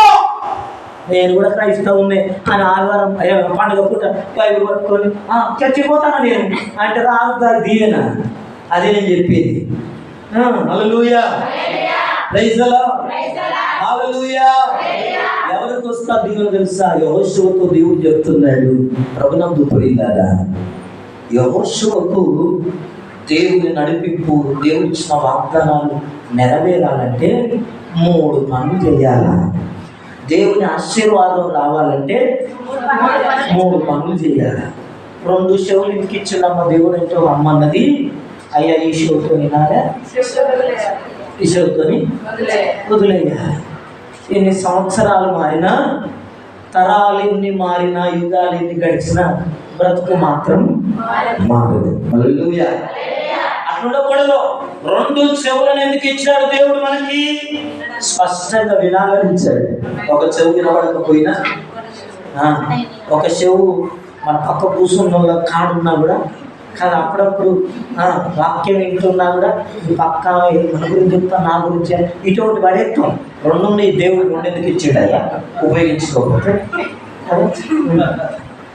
నేను కూడా క్రైస్తవునే అని ఆదివారం పండుగ పూట బైబిల్ పట్టుకొని చచ్చిపోతాను నేను అంటే రాదు. దీవెన అదే నేను చెప్పేది. హల్లెలూయా, ప్రైజ్ ది లార్డ్, హల్లెలూయా. ఎవరికి వస్తా దీవెన తెలుసా? యెహోషువతో దేవుడు చెప్తున్నాడు, ప్రభునందు ప్రియులారా, యెహోషువకు దేవుని నడిపింపు, దేవుడు ఇచ్చిన వాగ్దానాలు నెరవేరాలంటే 3 పనులు చేయాలా. దేవుని ఆశీర్వాదం రావాలంటే 3 పనులు చేయాలి. 2 చెవులు ఇంటికి ఇచ్చినమ్మ దేవుడు అంటే అమ్మ అన్నది, అయ్యా ఈ చెవుతో వినాలా, ఈ చెవుతో వదిలేయాలి. ఎన్ని సంవత్సరాలు మారినా, తరాలు ఎన్ని మారినా, యుగాలు ఎన్ని గడిచినా బ్రతుకు మాత్రం మారదు. హల్లెలూయా. అట్లుండకూడదు. 2 చెవులను ఎందుకు ఇచ్చాడు దేవుడు మనకి? స్పష్టంగా వినాలని ఇచ్చాడు. ఒక చెవు వినబడకపోయినా, ఒక చెవు మన పక్క కూర్చున్న కాడున్నా కూడా కదా, అప్పుడప్పుడు వాక్యం వింటున్నా కూడా పక్క మన గురించి చెప్తా, నా గురించి ఇటువంటి పడేస్తాం. 2 దేవుడు 2 ఎందుకు ఇచ్చాడయ్యా? ఉపయోగించుకోకపోతే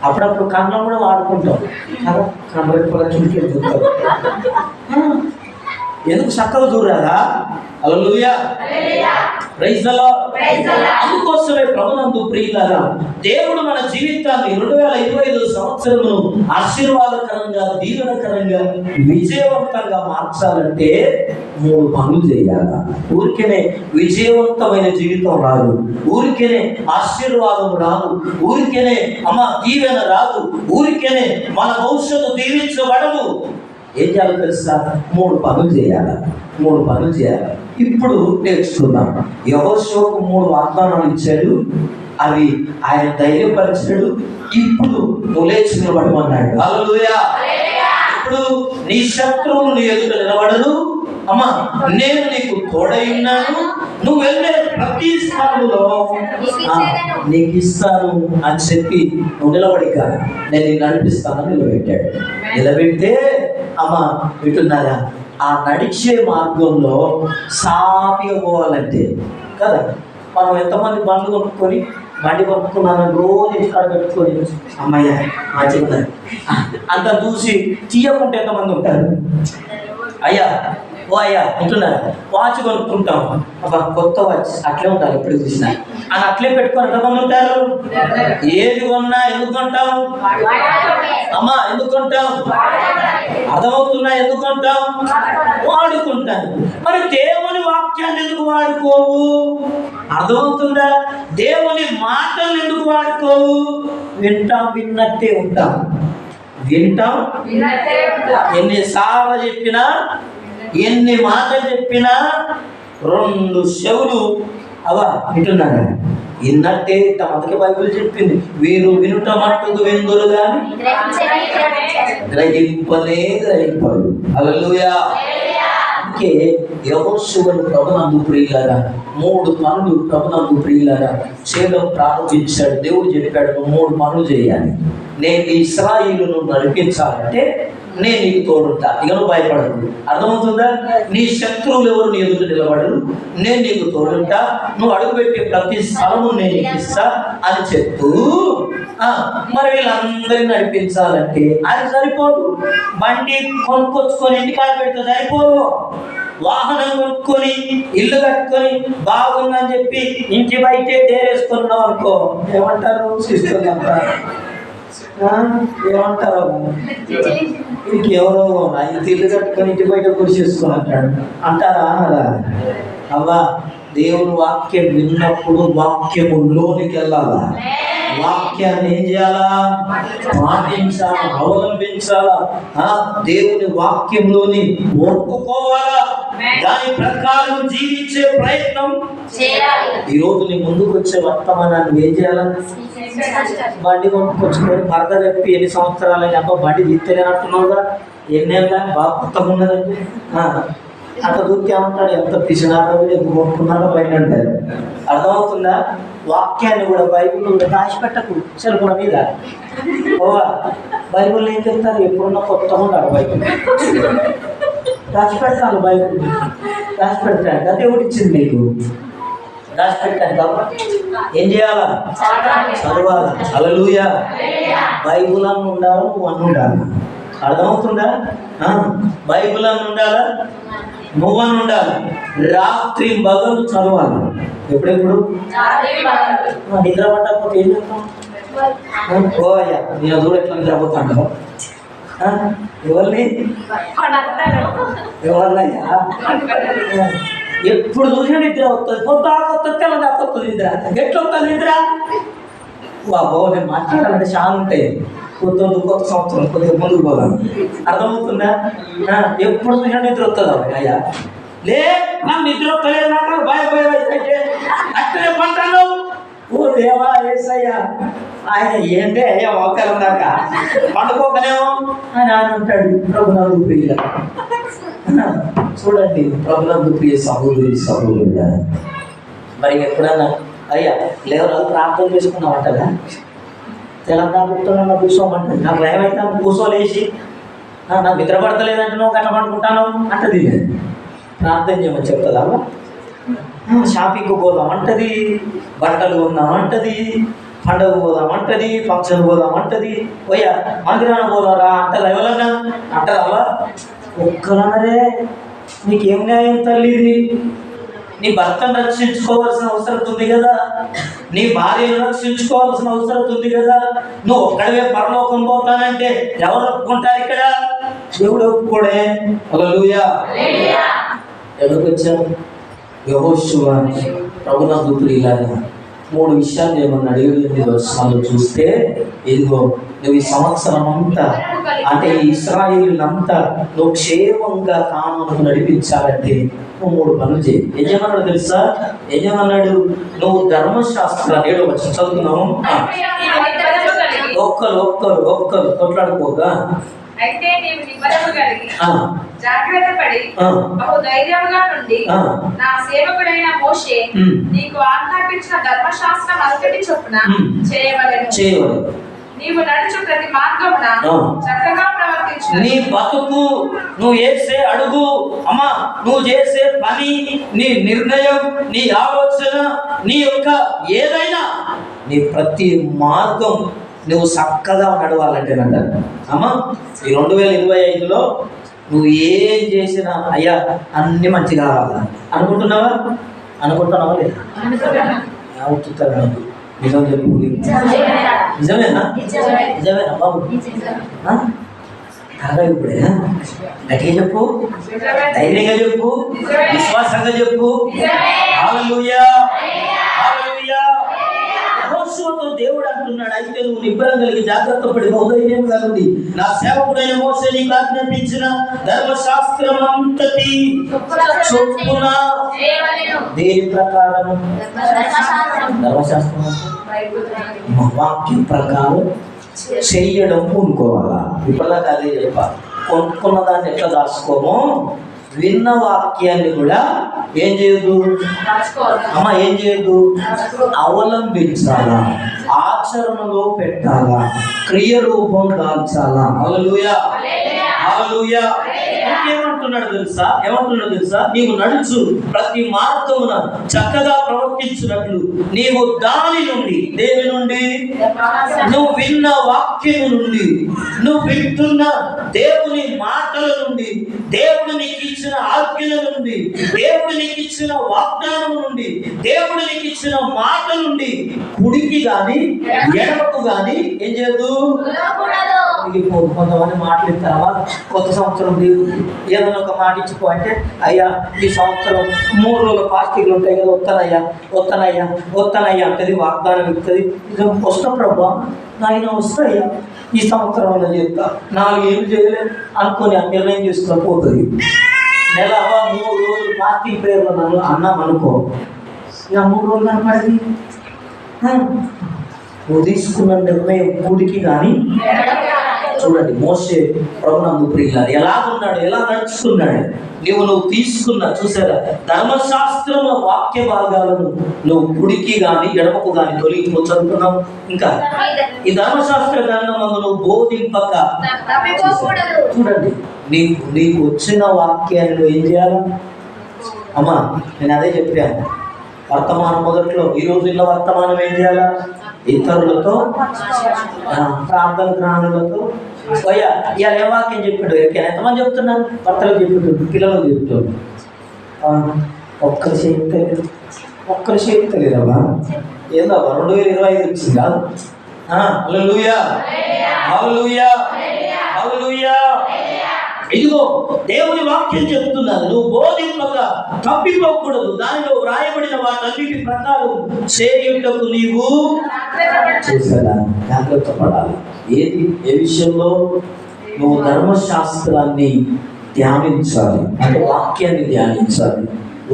అప్పుడప్పుడు కన్నం కూడా వాడుకుంటాం కదా, కన్ను పెట్టుకోవాలి, చుట్టుకెళ్ళి చూస్తాం. ఎందుకు చక్కగా చూడరాదా? హల్లెలూయా, ప్రైజ్ ది లార్డ్. అందుకోసమే ప్రభునందు ప్రియులారా, దేవుడు మన జీవితాన్ని 2025 సంవత్సరము ఆశీర్వాదకరంగా, దీవెనకరంగా, విజయవంతంగా మార్చాలంటే 3 పనులు చేయాలి. ఊరికేనే విజయవంతమైన జీవితం రాదు, ఊరికేనే ఆశీర్వాదం రాదు, ఊరికేనే దీవెన రాదు, ఊరికేనే మన భవిష్యత్తు దీవించబడదు. ఏం చేయాలో తెలుసా? 3 పనులు చేయాలి. 3 పనులు చేయాలి. ఇప్పుడు నేర్చుకుందాం. యెహోషువకు 3 వాగ్దానాలు ఇచ్చాడు, అవి ఆయన ధైర్యపరిచాడు. ఇప్పుడు నువ్వు లేచి నిలబడమన్నాడు. హల్లెలూయా. ఇప్పుడు నీ శత్రువులు నీ ఎదుట నిలబడరు. నేను నీకు తోడై ఉన్నాను, నువ్వు వెళ్ళే ప్రతి స్థలంలో నీకు ఇస్తాను అని చెప్పి నువ్వు నిలబడిగా నేను నిన్ను నడిపిస్తానని నిలబెట్టాడు. నిలబెడితే వింటున్నారా, ఆ నడిచే మార్గంలో సాఫీగా పోవాలంటే కదా, మనం ఎంతమంది బండ్లు కొనుక్కొని బండి కొనుక్కున్నాను రోజు ఇంటికాడ పెట్టుకొని అమ్మయ్య చెప్తారు అంత చూసి తీయకుంటే ఎంతమంది ఉంటారు? అయ్యా ఓ అయ్యా అంటున్నారు, వాచ్ కొనుక్కుంటాం, అబ్బా కొత్త వాచ్ అట్లే ఉంటారు ఎప్పుడు చూసినా అని అట్లే పెట్టుకొని ఎంతమంది ఉంటారు? ఏది కొన్నా ఎందుకు కొంటాం అమ్మా? ఎందుకు కొంటాం? అర్థమవుతున్నా? ఎందుకు కొంటాం? వాడుకుంటాను. మరి దేవుని వాక్యాన్ని ఎందుకు వాడుకోవు? అర్థమవుతుందా? దేవుని మాటలు ఎందుకు వాడుకోవు? విన్నట్టే ఉంటాం. ఎన్నిసార్లు చెప్పినా, ఎన్ని మాటలు చెప్పినా 2 చెవులు అవా వింటున్నాను. విన్నట్టే అందుకే బైబిల్ చెప్పింది, వీరు వినుట మట్టుకు విందురు కానీ గ్రహింపనే గ్రహింపరు. హల్లెలూయా. అందుకే యెహోషువను ప్రభునందు ప్రియులారా 3 పనులు ప్రభునందు ప్రియులారా చేయడం ప్రారంభించాడు. దేవుడు చెప్పాడు, 3 పనులు చేయాలి. నేను ఇశ్రాయేలును నడిపించాలంటే నేను నీకు తోడుంటా, ఇక నువ్వు భయపడదు. అర్థమవుతుందా? నీ శత్రువులు ఎవరు నీ ఎదురు నిలబడరు, నేను నీకు తోడుంటా, నువ్వు అడుగుపెట్టే ప్రతి స్థలము నేను నీకు ఇస్తా అని చెప్తూ మరి వీళ్ళందరినీ నడిపించాలంటే అది సరిపోదు. బండి కొనుక్కొచ్చుకొని ఇంటికాడ పెడితే సరిపోదు. వాహనం కొనుక్కొని ఇల్లు కట్టుకొని బాగుందని చెప్పి ఇంటి బయటే డేరేసుకున్నావు అనుకో, ఏమంటారు? చూస్తుందంతా ఏమంటారు? ఇంక ఎవరో ఇల్లు కట్టుకొని ఇంటి బయట కురిసేసుకొని అంటారా? అలా అవ్వా, దేవుని వాక్యం విన్నప్పుడు వాక్యములోనికి వెళ్ళాలా? వాక్యాన్ని ఏం చేయాలా? పాటించాలా, అవలంబించాలా. దేవుని వాక్యంలోని ఒప్పుకోవాలా, దాని ప్రకారం జీవించే ప్రయత్నం చేయాలి. ఈరోజు నీ ముందుకు వచ్చే వర్తమానాన్ని ఏం చేయాలా? బండి కొనుక్కొచ్చుకొని భర్త చెప్పి ఎన్ని సంవత్సరాలు అబ్బా బండి తీస్తేనేనట్టున్నావుగా, ఎన్నేళ్ళ బాగా కొత్తగా ఉన్నదండి అంత దూరికి ఏమంటాడు? ఎంత పిసినారో ఎందుకు కొనుక్కున్నారో బయట అంటారు. అర్థమవుతుందా? వాక్యాన్ని కూడా బైబిల్ కూడా దాచిపెట్టకు సెల్ఫోన్ మీద. ఓవా బైబిల్ ఏం చెప్తారు? ఎప్పుడున్నా కొత్తగా ఉంటారు బైబిల్ దాచిపెడతాను. బైబిల్ దాచిపెడతాను, దేవుడు ఇచ్చింది నీకు దాచిపెట్టాను కాబట్టి ఏం చేయాలా? చదవాలా. హల్లెలూయా. బైబిల్ అని ఉండాలా, నువ్వు అని ఉండాలి. అర్థమవుతుందా? బైబిల్ అని ఉండాలా, నువ్వని ఉండాలి. రాత్రి పగలు చదవాలి. ఎప్పుడెప్పుడు నిద్ర పట్టకపోతే ఏం చేస్తాం? ఓయ్యా నేను చూడ ఎట్లా నిద్రపోతాను. ఎవరినయ్యా ఎప్పుడు చూసినా నిద్ర వస్తుంది. పొద్దు తెల్లదాకా వస్తుంది నిద్ర. ఎట్లా వస్తుంది నిద్ర? బాబో నేను మాట్లాడాలంటే చాలా ఉంటాయి. కొత్త సంవత్సరం కొద్దిగా ముందుకు పోదాం. అర్థమవుతుందా? ఎప్పుడు చూసినా నిద్ర వస్తుంది. అయ్యా లే నాకు నిద్ర వస్తలేదు, నాకు భయపడే అట్లనే పంటాను. ఓ దేవా ఏసయ్యా, ఆయన ఏంటే అయ్యా ఒకరం దాకా పండుకోకనేమో అని ఆయన అంటాడు. ప్రభునందు ప్రియ చూడండి, ప్రభునందు ప్రియ సహోదరుడా, మరి ఎప్పుడన్నా అయ్యా లేవరాలు ప్రార్థన చేసుకున్నామంటదా? తెలంగాణ కూర్చోమన్నా కూర్చోమంటుంది. నాకు భయమైతే కూర్చోలేసి నాకు నిద్ర పడతలేదంటే నువ్వు గట్ల పడుకుంటాను అంటది. ప్రార్థన చేయమని చెప్తుందా? షాపింగ్కి పోదామంటది, బట్టలు కొందామంటది, పండుగ పోదామంటది, ఫంక్షన్ పోదామంటది, పోయా మందిరాన్ని పోదారా అంటారా? ఎవరన్నా అంటారా? ఒక్కలన్నరే నీకేం న్యాయం తల్లి? ఇది నీ భర్తను రక్షించుకోవాల్సిన అవసరం ఉంది కదా, నీ భార్యను రక్షించుకోవాల్సిన అవసరం ఉంది కదా. నువ్వు ఒక్కడవే పరలోకం పోతానంటే ఎవరు ఒప్పుకుంటారు? ఇక్కడ దేవుడు ఒప్పుకోడే. హల్లెలూయా. ఎందుకు వచ్చాను? యెహోషువ ప్రభునందు ప్రియులారా 3 విషయాలు ఏమన్నా అడిగి 8 వర్షాలు చూస్తే, ఇదిగో నువ్వు ఈ సంవత్సరం అంతా అంటే ఇశ్రాయేలునంతా నువ్వు క్షేమంగా కానుకు నడిపించాలంటే నువ్వు 3 పనులు చేయి. ఏమన్నాడు తెలుసా? ఏమన్నాడు? నువ్వు ధర్మశాస్త్రాన్ని 7వ వచనం చదువుతున్నావు. ఒక్కరు కొట్లాడుకోగా అయితే నీవు నిబ్బరము కలిగి జాగ్రత్త పడి బహు ధైర్యముగా నుండి నా సేవకుడైన మోషే నీకు ఆజ్ఞాపించిన ధర్మశాస్త్రం అంతటి చొప్పున చేయవలెను. నీవు నడుచు ప్రతి మార్గమున చక్కగా ప్రవర్తించు. నీ బతుకు, నువ్వు చేసే అడుగు, అమ్మా నువ్వు చేసే పని, నీ నిర్ణయం, నీ ఆలోచన, నీ యొక్క ఏదైనా నీ ప్రతి మార్గం నువ్వు చక్కగా నడవాలంటేనంటారు. అమ్మా ఈ 2025లో నువ్వు ఏం చేసినా అయ్యా అన్ని మంచిగా కావాలా అనుకుంటున్నావా లేదా? అవుతుంటారు నాకు నిజం చెప్పు. నిజమేనా బాబు? కాగా ఇప్పుడే గట్టిగా చెప్పు, ధైర్యంగా చెప్పు, విశ్వాసంగా చెప్పు. హల్లెలూయా హల్లెలూయా. యెహోషువతో దేవుడు అంటున్నాడు, అయితే నువ్వు నిబ్బరం కలిగి జాగ్రత్త పడి బహుధైర్యం కలిగి నా సేవకుడైన మోషే నీకు ఆజ్ఞాపించిన ధర్మశాస్త్రం అంతటి చొప్పున దేని ప్రకారం, ధర్మశాస్త్రం వాక్యం ప్రకారం చెయ్యడం పూనుకోవాలా. ఇప్పటిదాకా అదే చెప్పాలి. కొనుక్కున్న దాన్ని ఎట్లా దాచుకోమో విన్న వాక్యాన్ని కూడా ఏం చేయదు ఏం చేయదు, అవలంబించాలా, ఆచరణలో పెట్టాలా, క్రియ రూపం దాల్చాలా. హల్లెలూయా హల్లెలూయా. ఏమంటున్నాడు తెలుసా? నీవు నడుచు ప్రతి మార్గమున చక్కగా ప్రవర్తించినట్లు నీవు దాని నుండి, దేని నుండి, నువ్వు విన్న వాక్యం నుండి, నువ్వు వింటున్న దేవుని మాటల నుండి, దేవుడు నీకు ఇచ్చిన ఆజ్ఞల నుండి, దేవుడు నీకు ఇచ్చిన వాగ్దానం నుండి, దేవుడు నీకు ఇచ్చిన మాట నుండి కుడికి గాని ఎడమకు గాని ఏం చేయదు. కొంతమంది మాటలు ఇస్తావా, కొత్త సంవత్సరం ఏదైనా ఒక మాట ఇచ్చిపో అంటే, అయ్యా ఈ సంవత్సరం 3 రోజుల ఫాస్టింగ్లు ఉంటాయి కదా, వస్తానయ్యా అంటది, వాగ్దానం ఇస్తుంది. వస్తా ప్రభా నాయన వస్తాయ్యా, ఈ సంవత్సరం అలా చెప్తా, 4 ఏళ్ళు చేయలేదు అనుకొని నిర్ణయం చేసుకొని పోతుంది. నెల 3 రోజులు ఫాస్టింగ్ ప్రేయర్లో నన్ను అన్నాం అనుకో, ఇక 3 రోజులు కనపడింది. నువ్వు తీసుకున్న నిర్ణయం కూడికి కానీ. చూడండి మోషే ప్రభునందు ప్రియులారా ఎలాగున్నాడు, ఎలా నడుచుకున్నాడు. నువ్వు తీసుకున్న చూసారా ధర్మశాస్త్రము వాక్య భాగాలను నువ్వు కుడికి గాని ఎడమకు గాని తొలగిపో చదువుతున్నావు. ఇంకా ఈ ధర్మశాస్త్ర గ్రంథము నువ్వు బోధింపక. చూడండి నీకు వచ్చిన వాక్యాన్ని నువ్వు ఏం చేయాలా? అమ్మా నేను అదే చెప్పాను, వర్తమానం మొదట్లో ఈ రోజుల్లో వర్తమానం ఏం చేయాలా? ఇతరులతో ప్రార్థన జ్ఞానులతో. ఇవాళ ఏ వాక్యం చెప్పాడు? ఎంతమంది చెప్తున్నాను? భర్తలకు చెప్తాడు, పిల్లలకు చెప్తాడు. ఒక్కరి చేతి తెలియదమ్మా, ఏందమ్మా 2025 వచ్చింది కాదు. హల్లెలూయా హల్లెలూయా హల్లెలూయా. ఇదిగో దేవుని వాక్యం చెప్తున్నది, నువ్వు బోధింపక తప్పిపోకూడదు, దానిలో వ్రాయబడిన వాటన్నిటి ప్రకారం చేయుటకు నీవు చేసేలా జాగ్రత్త పడాలి. ఏ విషయంలో? నువ్వు ధర్మశాస్త్రాన్ని ధ్యానించాలి, అంటే వాక్యాన్ని ధ్యానించాలి,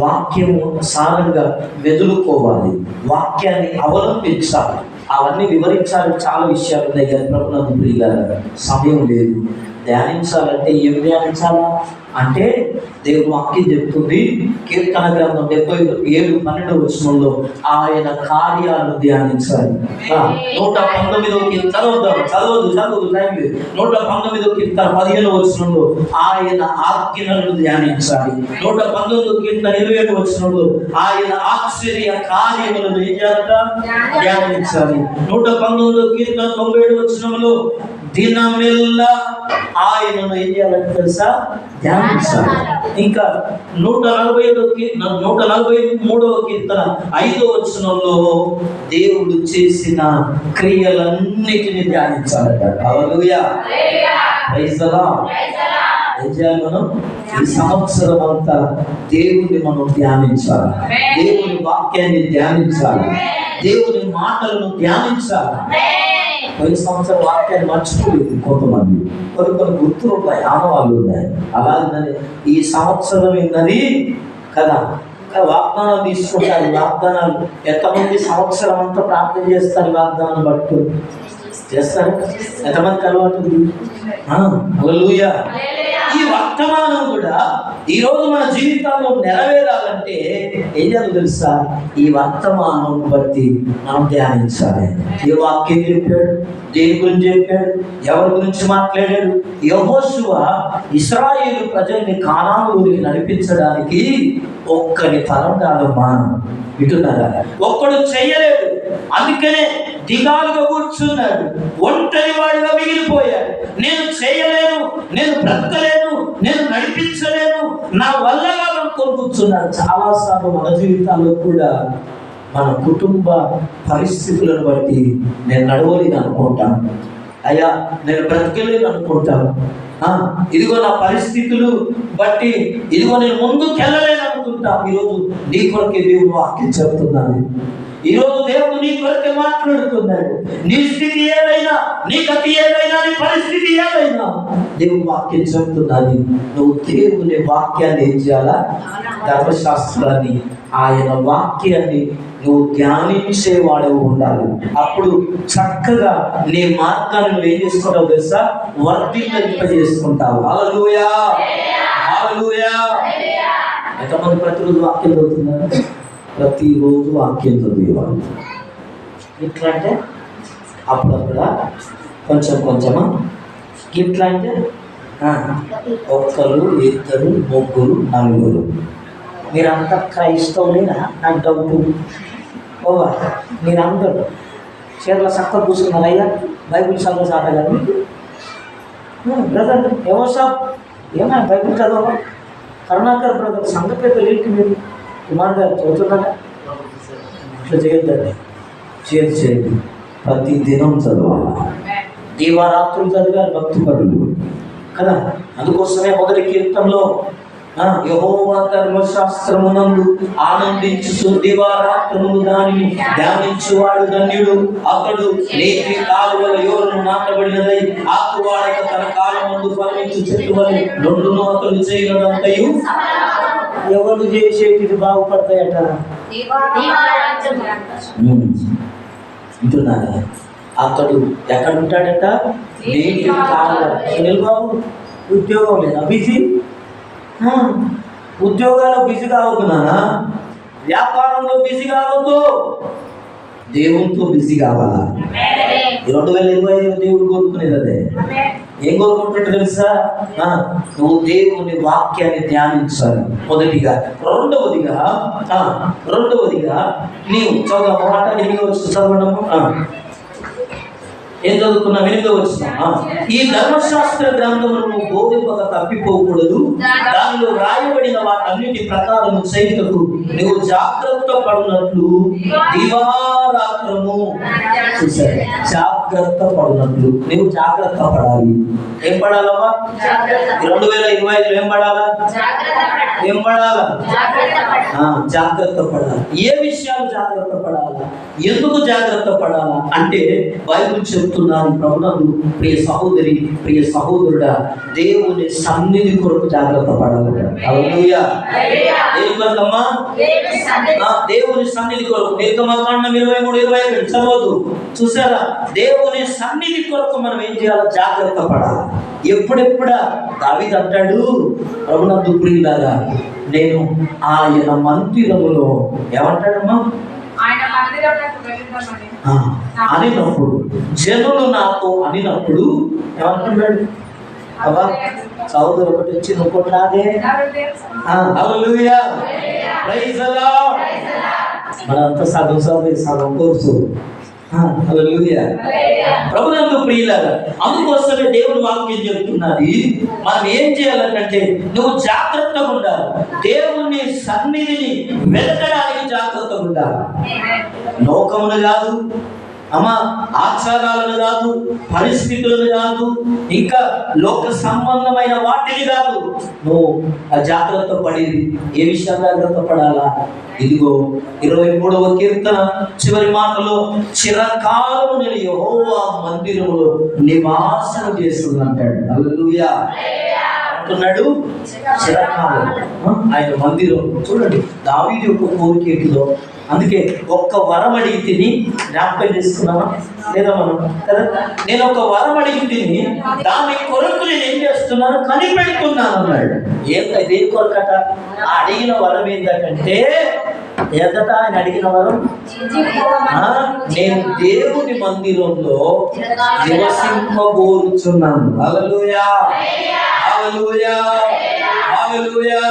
వాక్యము సారంగా వెదులుకోవాలి, వాక్యాన్ని అవలంబించాలి. అవన్నీ వివరించాలి, చాలా విషయాలు ఉన్నాయి కానీ ప్రభునందు ప్రియులారా సమయం లేదు. ధ్యానించాలంటే ఏం ధ్యానించాలా అంటే దేవుడు వాక్యం చెప్తుంది, కీర్తన గ్రంథం 77:12 వచనంలో ఆయన కార్యాలను ధ్యానించాలి. 119వ కీర్తన చదవద్దు టైం లేదు. 119వ కీర్తన 15వ వచనంలో ఆయన ఆజ్ఞలను ధ్యానించాలి. 119వ కీర్తన 27వ వచనంలో ఆయన ఆశ్చర్య కార్యములను ఏం చేయాలట? ధ్యానించాలి. 119వ కీర్తన 97వ వచనంలో దినమెల్లా ఆయనను ఏం చేయాలంటే తెలుసా? ధ్యానించాలి. ఇంకా 143వ కీర్తన 5వ వచనంలో దేవుడు చేసిన క్రియలన్నిటిని ధ్యానించాలట. Hallelujah praise the Lord. ఏం చేయాలి మనం? ఈ సంవత్సరం అంతా దేవుని మనం ధ్యానించాలి, దేవుని వాక్యాన్ని ధ్యానించాలి, దేవుని మాటలను ధ్యానించాలి. పోయిన సంవత్సరం వాక్యాన్ని మర్చిపోలేదు కొంతమంది, కొన్ని గుర్తులు ఉన్నాయి, ఆనవాళ్ళు ఉన్నాయి. అలాగే ఈ సంవత్సరం ఏంటది కదా, వాగ్దానాలు తీసుకుంటారు. వాగ్దానాలు ఎంతమంది సంవత్సరం అంతా ప్రార్థన చేస్తారు? వాగ్దానాన్ని పట్టుకొని చేస్తారు. ఎంతమందికి అలవాటు? హల్లెలూయా. ఈ వర్తమానం కూడా ఈరోజు మన జీవితాల్లో నెరవేరాలంటే ఏం చేయాలో తెలుసా? ఈ వర్తమానం బట్టి మనం ధ్యానించాలి. ఏ వాక్యం చెప్పాడు, దేని గురించి చెప్పాడు, ఎవరి గురించి మాట్లాడాడు? యెహోషువ ఇశ్రాయేలు ప్రజల్ని కానానులోకి నడిపించడానికి ఒక్కరి తరం కాదమ్మా, వింటున్నారా? ఒక్కడు చెయ్యలేడు, అందుకనే దిగాలుగా కూర్చున్నాడు, ఒంటరి వాడిగా మిగిలిపోయాడు. నేను చేయలేను, నేను బ్రతకలేను, నేను నడిపించలేను, నా వల్ల కాదని కూర్చున్నాను. చాలాసార్లు మన జీవితాల్లో కూడా మన కుటుంబ పరిస్థితులను బట్టి నేను నడవలేను అనుకుంటాను, అయ్యా నేను బ్రతకలేను అనుకుంటాను, ఇదిగో నా పరిస్థితులు బట్టి ఇదిగో నేను ముందుకు వెళ్ళలేను అనుకుంటా. ఈరోజు నీ కొరకే దేవుడు వాక్యం చెప్తున్నాను. ఈరోజు దేవుడు నీ కొరకే మాట్లాడుతున్నాడు. నీ స్థితి ఏదైనా, నీ గతి ఏదైనా, నీ పరిస్థితి ఏదైనా దేవుడు వాక్యం చెప్తున్నది. నువ్వు దేవుని వాక్యాన్ని ఏం చేయాలా? ధర్మశాస్త్రాన్ని, ఆయన వాక్యాన్ని నువ్వు ధ్యానించేవాడవు ఉండాలి. అప్పుడు చక్కగా నీ మార్గాన్ని నువ్వు ఏం చేసుకుంటావు తెలుసా? వర్ధిల్లింపజేసుకుంటావు. హల్లెలూయా, హల్లెలూయా. ఎంతమంది ప్రతిరోజు వాక్యం చదువుతున్నారు? ప్రతిరోజు వాక్యం చదివేవాళ్ళు. ఇట్లా అంటే అప్పుడక్కడ కొంచెం కొంచెమా, ఇట్లా అంటే ఒక్కరు, ఇద్దరు, ముగ్గురు, నలుగురు. మీరంతా క్రైస్తవులేనా? నాకు డౌట్. ఓవా, మీరందరూ చీరల చక్కగా కూర్చున్నారు. అయ్యా బైబిల్ చదువు సాట గారు బ్రదర్ ఎవరు సార్? ఏమైనా బైబిల్ చదవాలి? కరుణాకర్ బ్రదర్ సంఘ పేపర్ ఏంటి మీరు కుమార్ గారు చదువుతున్నారా? ఇట్లా చేయొద్దండి, చేయండి. ప్రతి దినం చదవాలి. దీవారాత్రులు చదివారు భక్తిపరులు కదా. అందుకోసమే మొదటి కీర్తనలో యెహోవా ధర్మశాస్త్రమునందు ఆనందించు దివారాత్రములు దానిని ధ్యానించువాడు ధన్యుడు. అతడు నీటి కాలువల యోరును నాటబడినదై ఆకువాడక తన కాలమందు ఫలించు చెట్టు వలె రెండును అతడు చేయనంతయు. ఎవరు చేసేటిది బాగుపడతాయట వింటున్నారా? అతడు ఎక్కడ ఉంటాడట? నీటి కాలువ. సునీల్ బాబు ఉద్యోగం లేదా? బిజీ ఉద్యోగాల్లో బిజీ కావద్దునా? వ్యాపారంలో బిజీ కావద్దు, దేవునితో బిజీ కావాలా? 2025 దేవుడు కోరుకునేది అదే. ఏం కోరుకుంటాడు తెలుసా? నువ్వు దేవుని వాక్యాన్ని ధ్యానించాలి మొదటిగా. రెండవదిగా నీవు చదువు మాట 8వ వచనం చదవడము. ఏం చదువుకున్నా? 8వ వచనం. ఈ ధర్మశాస్త్ర గ్రంథములను బోధింపక తప్పిపోకూడదు, దానిలో రాయబడిన వాటన్నిటి ప్రకారము చేయుటకు నువ్వు జాగ్రత్త పడినట్లు దివారాత్రము. చూసారు? జాగ్రత్త పడినట్లు నువ్వు జాగ్రత్త పడాలి. ఏం పడాలమ్మా? 2025 ఏం పడాలా? ఏం పడాలా? జాగ్రత్త పడాలి. ఏ విషయాలు జాగ్రత్త పడాలా? ఎందుకు జాగ్రత్త పడాలా అంటే బైబిల్ చెప్తున్నాను. ప్రభునందు ప్రియ సహోదరి, ప్రియ సహోదరుడా, దేవుని సన్నిధి కొరకు జాగ్రత్త పడాలి. హల్లెలూయా. ఎందుకంటమ్మా? దేవుని సన్నిధి కొరకు. నిర్గమకాండం 23:22 చదవదు. చూసారా? దేవుని సన్నిధి కొరకు మనం ఏం చేయాలి? జాగ్రత్త పడాలి. ఎప్పుడెప్పుడా దావీదు అంటాడు, ప్రభునందు ప్రియులారా, నేను ఆయన మందిరములో ఏమంటాడమ్మా? అనినప్పుడు, జనులు నాతో అనినప్పుడు ఏమంటున్నాడు? అబ్బా సోదరు ఒకటి వచ్చి ఇంకోటి రాదే. హల్లెలూయా, ప్రైజ్ ది లార్డ్. మనంతా సగం కోర్సు. హల్లెలూయా. ప్రభునందు ప్రియులారా, అందుకోసమే దేవుని వాక్యం చెప్తున్నది. మనం ఏం చేయాలంటే నువ్వు జాగ్రత్తగా ఉండాలి. దేవుని సన్నిధిని వెతకడానికి జాగ్రత్తగా ఉండాలి. లోకమును కాదు, ఆచారాలను కాదు, పరిస్థితులను కాదు, ఇంకా లోక సంబంధమైన వాటిని కాదు. నువ్వు జాగ్రత్త పడేది ఏ విషయం జాగ్రత్త పడాలా? ఇదిగో 23వ కీర్తన చివరి మాటలో, చిరకాలము నేను యెహోవా మందిరములో నివాసం చేస్తుందంటాడు. హల్లెలూయా అంటున్నాడు. చిరకాలం ఆయన మందిరం. చూడండి దావీదు యొక్క కోరికేటిలో. అందుకే ఒక్క వరం అడిగి తిని జ్ఞాపకం చేసుకున్నామా లేదా మనం కదా? నేను ఒక వరం అడిగి తిని దాని కొరకు నేను ఏం చేస్తున్నాను? కనిపెడుతున్నాను అన్నాడు. దేని కొరకట? అడిగిన వరం ఏంటంటే, ఎదట ఆయన అడిగిన వరం, నేను దేవుని మందిరంలో నివసింపబోరుచున్నాను. హల్లెలూయా, హల్లెలూయా, హల్లెలూయా,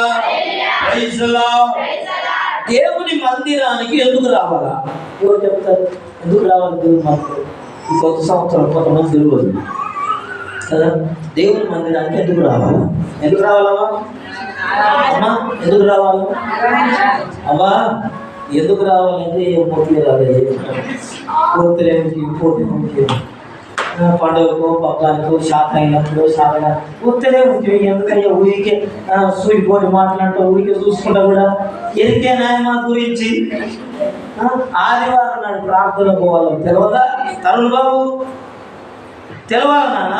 ప్రైజ్ ది లార్డ్. దేవుని మందిరానికి ఎందుకు రావాలా? ఎవరు చెప్తారు ఎందుకు రావాలి దేవుని మందిరం? ఈ కొత్త సంవత్సరం కొంతమంది తెలియదు కదా. దేవుని మందిరానికి ఎందుకు రావాలా? ఎందుకు రావాలమ్మా? అమ్మా ఎందుకు రావాలి? అమ్మా ఎందుకు రావాలంటే ఏం పోటీ రాలేదు, పోతేనేమిటి పోతే పండుగకో పబ్బానికో షాక్ అయినప్పుడు సాధన పోతేనే ఉంటుంది. ఎందుకయ్యా ఊరికే సూడిపోయి మాట్లాడుతూ ఊరికే చూసుకుంటా కూడా ఎందుకేనా మా గురించి? ఆదివారం నాడు ప్రార్థన పోవాలి తెలియదా తరుణ్ బాబు? తెలవాలి నాన్న.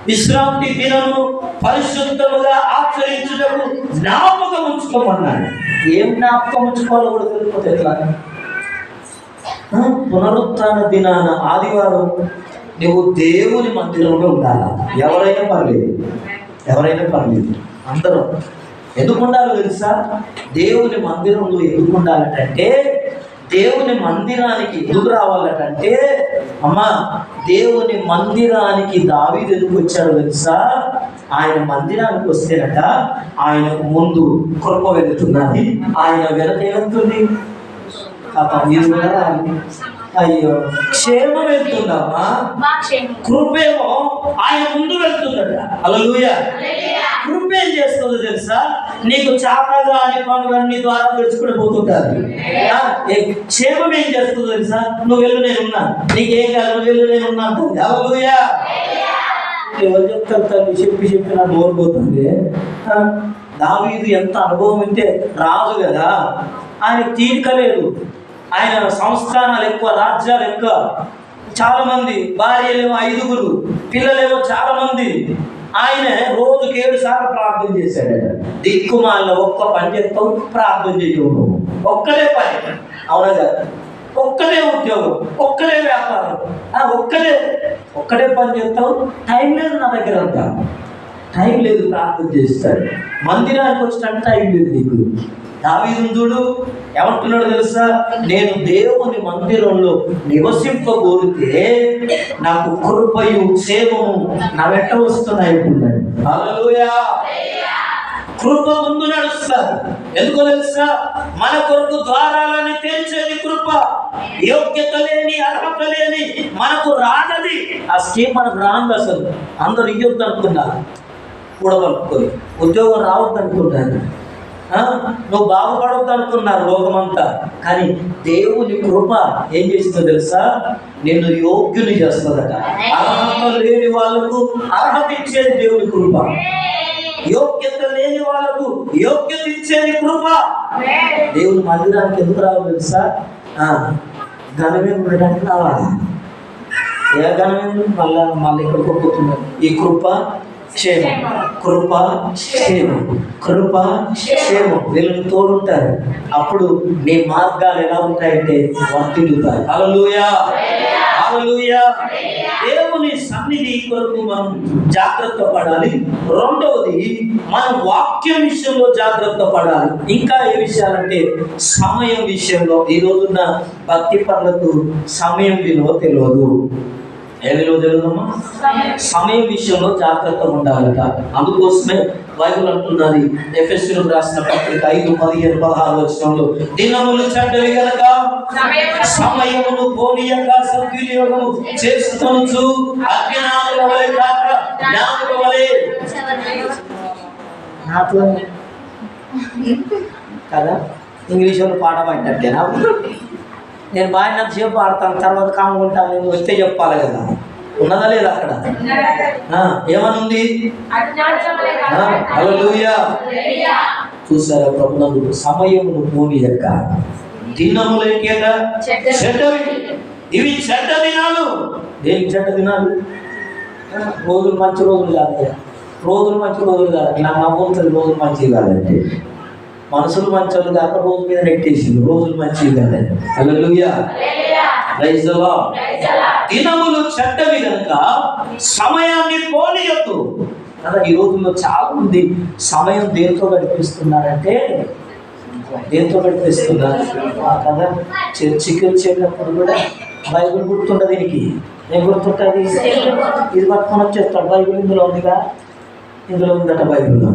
విశ్రాంతి దినము పరిశుద్ధముగా ఆచరించుటకు జ్ఞాపకం ఉంచుకోమన్నాడు. ఏం జ్ఞాపకం ఉంచుకోవాలో కూడా తెలియకపోతే ఎట్లా? పునరుత్థాన దినాన ఆదివారం నువ్వు దేవుని మందిరంలో ఉండాలా. ఎవరైనా పర్లేదు అందరం. ఎందుకు ఉండాలో తెలుసా? దేవుని మందిరంలో ఎందుకు ఉండాలంటే, దేవుని మందిరానికి ఎందుకు రావాలంటే, అమ్మా దేవుని మందిరానికి దావీదు ఎందుకు వచ్చాడో తెలుసా? ఆయన మందిరానికి వస్తేనట ఆయనకు ముందు కృప వెళుతున్నది, ఆయన వెనక ఏమవుతుంది? అయ్యో క్షేమం వెళ్తుందమ్మా, కృపేమో ఆయన ముందు వెళ్తుందట. హల్లెలూయా. కృప ఏం చేస్తుందో తెలుసా? నీకు చాతగా అని పనులన్నీ ద్వారా తెచ్చుకుని పోతుంటారు. క్షేమం ఏం చేస్తుందో తెలుసా? నువ్వు వెళ్ళు నేనున్నా, నీకేం కాదు నువ్వు వెళ్ళు నేనున్నా అంటుంది. హల్లెలూయా. ఎవరు చెప్తారు తల్లి? చెప్పి నా నోరు పోతుంది. దావీదు ఎంత అనుభవం ఉంటే రాజు కదా, ఆయన తీరిక లేదు. ఆయన సంస్థానాలు ఎక్కువ, రాజ్యాలు ఎక్కువ, చాలా మంది భార్యలేమో 5, పిల్లలేమో చాలా మంది. ఆయన రోజుకి 7 సార్లు ప్రార్థన చేశాడు. దిక్కుమాల ఒక్క పని చేస్తావు, ప్రార్థన చేయవు. ఒక్కడే పని, అవునా కదా? ఒక్కడే ఉద్యోగం, ఒక్కడే వ్యాపారం, ఒక్కడే పని చేస్తావు. టైం లేదు నా దగ్గర, అంతా టైం లేదు. ప్రార్థన చేస్తాడు. మందిరానికి వచ్చినట్టు టైం లేదు నీకు. దావీదు చూడు ఏమంటున్నాడు తెలుసా? నేను దేవుని మందిరంలో నివసింపగోరితే నాకు కృపయు క్షేమము నా వెంట వస్తున్నాయి అంటున్నాడు. హల్లెలూయా. కృప ముందు నడుస్తారు. ఎందుకో తెలుసా? మన కొరకు ద్వారాలని తెరిచేది కృప. యోగ్యత లేని, అర్హత లేని మనకు రాదది. ఆ స్కీమ్ మనకు రాదు. అసలు అందరూ ఇయ్యొద్దు అనుకున్నారు, కూడబలుపుకొని ఉద్యోగం రావద్దు అనుకుంటారు, నువ్వు బాగుపడవద్దు అనుకున్నారు లోకమంతా. కానీ దేవుని కృప ఏం చేస్తుందో తెలుసా? నిన్ను యోగ్యుని చేస్తుందట. అర్హత లేని వాళ్ళకు అర్హత ఇచ్చేది దేవుని కృప, యోగ్యత లేని వాళ్ళకు యోగ్యత ఇచ్చేది కృప. దేవుని మందిరానికి ఎందుకు రావాలి తెలుసా? ఘనమే ఉండడానికి రావాలి. ఏ ఘనమే? మళ్ళీ ఎక్కడికి పోతున్నారు. ఈ కృప క్షేమం, కృప క్షేమం, కృప క్షేమం వీళ్ళని తోడుంటారు. అప్పుడు నీ మార్గాలు ఎలా ఉంటాయంటే వర్తిల్లుతాయి. హల్లెలూయా. హల్లెలూయా. దేవుని సన్నిధి కొరకు మనం జాగ్రత్త పడాలి. రెండవది, మనం వాక్యం విషయంలో జాగ్రత్త పడాలి. ఇంకా ఏ విషయాలంటే సమయం విషయంలో. ఈ రోజున్న భక్తి పనులకు సమయం విలువ తెలియదు. ఏ విలువ తెలియదమ్మా? సమయం విషయంలో జాగ్రత్తగా ఉండాలట. అందుకోసమే బైబిల్ అంటున్నది, ఎఫెసీయులకు రాసిన పత్రిక 5:15-16 దినములు చెడ్డవి గనక సమయమును పోనీయక సద్వినియోగము చేసుకొనుచు అజ్ఞానుల వలె కాక జ్ఞానుల వలె కదా. ఇంగ్లీష్ వాళ్ళు పాట పాడినట్టేనా? నేను బాగా పాడతాను, తర్వాత కాముకుంటాను, నేను వస్తే చెప్పాలి కదా. ఉన్నదా లేదా అక్కడ? ఏమనుంది? హల్లెలూయా. చూసారా ప్రభునందు? సమయమును పోనీయక దినములేక చెడ్డవి. ఇవి చెడ్డ దినాలు. దేనికి చెడ్డ దినాలు? రోజులు మంచి రోజులు కాదు. రోజులు మంచి రోజులు కాదు. నాకు నవ్వుతుంది రోజులు మంచివి కాదంటే. మనసులు మంచోళ్ళు కాక రోజు మీద నెట్టేసింది. రోజులు మంచివి కాదండి. హల్లెలూయా. Praise the Lord. దినములు చెడ్డవి కనుక సమయాన్ని పోనీయొద్దు కదా. ఈ రోజుల్లో చాలా మంది సమయం దేంతో గడిపిస్తున్నారంటే, కదా. చర్చికి వచ్చేటప్పుడు కూడా బైబిల్ గుర్తుండదు. దీనికి ఏం గుర్తుంటుంది? ఇది పట్టుకొని వచ్చేస్తాడు. బైబిల్ ఇందులో ఉందిగా, ఇందులో ఉందట బైబిల్లో.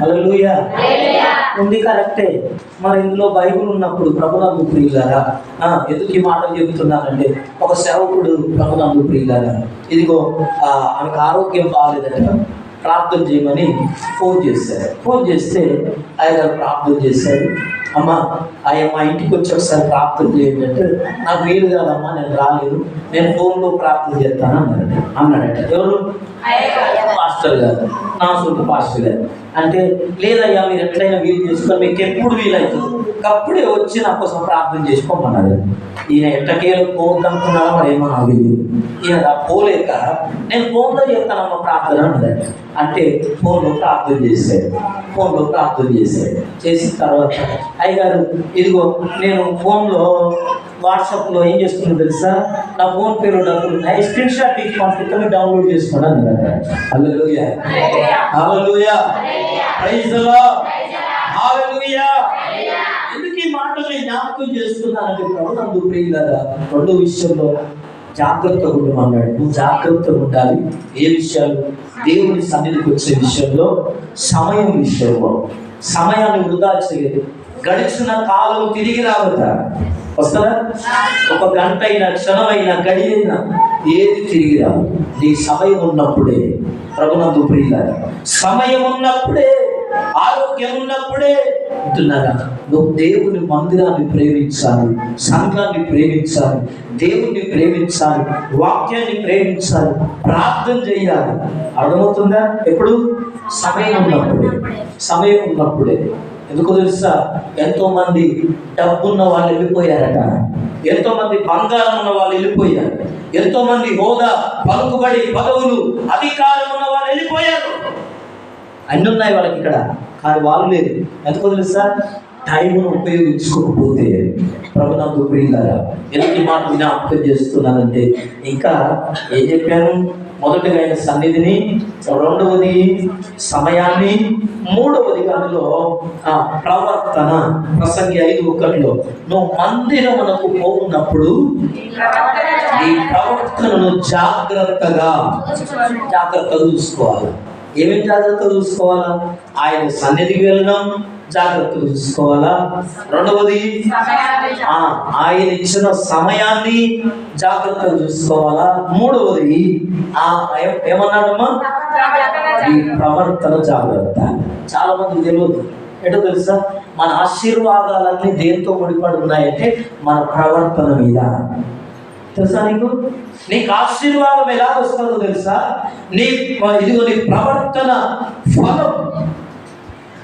హల్లెలూయా. ఉంది కరెక్టే. మరి ఇందులో బైబిల్ ఉన్నప్పుడు ప్రభునందు ప్రియులారా, ఎందుకు ఈ మాటలు చెబుతున్నానంటే, ఒక సేవకుడు ప్రభునందు ప్రియులారా, ఇదిగో ఆమెకు ఆరోగ్యం బాగాలేదట, ప్రార్థన చేయమని ఫోన్ చేశారు. ఫోన్ చేస్తే ఆయన ప్రార్థన చేశారు. అమ్మ మా ఇంటికి వచ్చి ఒకసారి ప్రార్థన చేయండి అంటే, నాకు వీలు కాదమ్మా, నేను రాలేదు, నేను ఫోన్లో ప్రార్థన చేస్తాను అన్నాడట. ఎవరు? పాస్టర్ గారు, నా సొంత పాస్టర్ గారు. అంటే లేదయ్యా, మీరు ఎట్లయినా వీలు చేసుకొని మీకు ఎప్పుడు వీలవుతుంది అప్పుడే వచ్చి నా కోసం ప్రార్థన చేసుకోమన్నాడు. ఈయన ఎట్టకేలు పోవద్దనుకున్నాడో మరి ఏమో నాకు తెలియదు. ఈయన పోలేక నేను ఫోన్లో చేస్తానమ్మ ప్రార్థన అన్నది. అంటే ఫోన్లో ప్రార్థన చేశాడు. చేసిన తర్వాత అయ్యగారు ఇదిగో నేను ఫోన్లో వాట్సాప్లో ఏం చేస్తున్నాను తెలుసా, నా ఫోన్ పేరు డబ్బులు ఉన్నాయి, స్క్రీన్ షాట్ తీసి పంపిస్తాను, డౌన్లోడ్ చేసుకోండి అన్నమాట. హల్లెలూయా, హల్లెలూయా, ప్రైజ్ ది లార్డ్, హల్లెలూయా. ఎందుకు ఈ మాటలు జ్ఞాపకం చేస్తున్నానంటే, ప్రభునందు ప్రియులారా, రెండో విషయంలో జాగ్రత్తగా ఉండమన్నాడు. నువ్వు జాగ్రత్తగా ఉండాలి. ఏ విషయాలు? దేవుని సన్నిధికి వచ్చే విషయంలో, సమయం విషయంలో. సమయాన్ని వృధా చేయదు. గడిచిన కాలం తిరిగి రావద్దా? వస్తుందా? ఒక గంట అయినా, క్షణమైనా, గడి అయినా ఏది తిరిగి రాదు. నీ సమయం ఉన్నప్పుడే ప్రభునందు ప్రియులారా, సమయం ఉన్నప్పుడే, ఆరోగ్యం ఉన్నప్పుడే ఉంటున్నారా, నువ్వు దేవుని మందిరాన్ని ప్రేమించాలి, సంఘాన్ని ప్రేమించాలి, దేవుణ్ణి ప్రేమించాలి, వాక్యాన్ని ప్రేమించాలి, ప్రార్థన చేయాలి. అర్థమవుతుందా? ఎప్పుడు? సమయం ఉన్నప్పుడే. ఎందుకు తెలుసా? ఎంతో మంది డబ్బున్న వాళ్ళు వెళ్ళిపోయారట, ఎంతో మంది బంగారం ఉన్న వాళ్ళు వెళ్ళిపోయారు, ఎంతో మంది హోదా, పలుకుబడి, పదవులు, అధికారం ఉన్న వాళ్ళు వెళ్ళిపోయారు. అన్నీ ఉన్నాయి వాళ్ళకి ఇక్కడ, కానీ వాళ్ళు లేదు. ఎందుకు తెలుసా? టైంను ఉపయోగించుకోకపోతే. ప్రభునందు ప్రియులారా, ఎందుకు మాట జ్ఞాపకం చేస్తున్నానంటే, ఇంకా ఏం చెప్పాను? మొదటిగా ఆయన సన్నిధిని, రెండవది సమయాన్ని, మూడవది అందులో ప్రవర్తన. ప్రసంగి 5:1 నువ్వు మందిరమునకు పోవున్నప్పుడు నీ ప్రవర్తనను జాగ్రత్తగా చూసుకోవాలి. ఏమేమి జాగ్రత్తగా చూసుకోవాలా? ఆయన సన్నిధికి వెళ్ళడం జాగ్రత్తగా చూసుకోవాలా. రెండవది ఆయన ఇచ్చిన సమయాన్ని జాగ్రత్తగా చూసుకోవాలా. మూడవది ఏమన్నాడమ్మా? ఈ ప్రవర్తన జాగ్రత్త. చాలా మంది తెలియదు. ఎటో తెలుసా? మన ఆశీర్వాదాలన్నీ దేంతో ముడిపడి ఉన్నాయంటే మన ప్రవర్తన మీద. తెలుసా నీకు? నీకు ఆశీర్వాదం ఎలా వస్తుందో తెలుసా? నీ ప్రవర్తన ఫలం.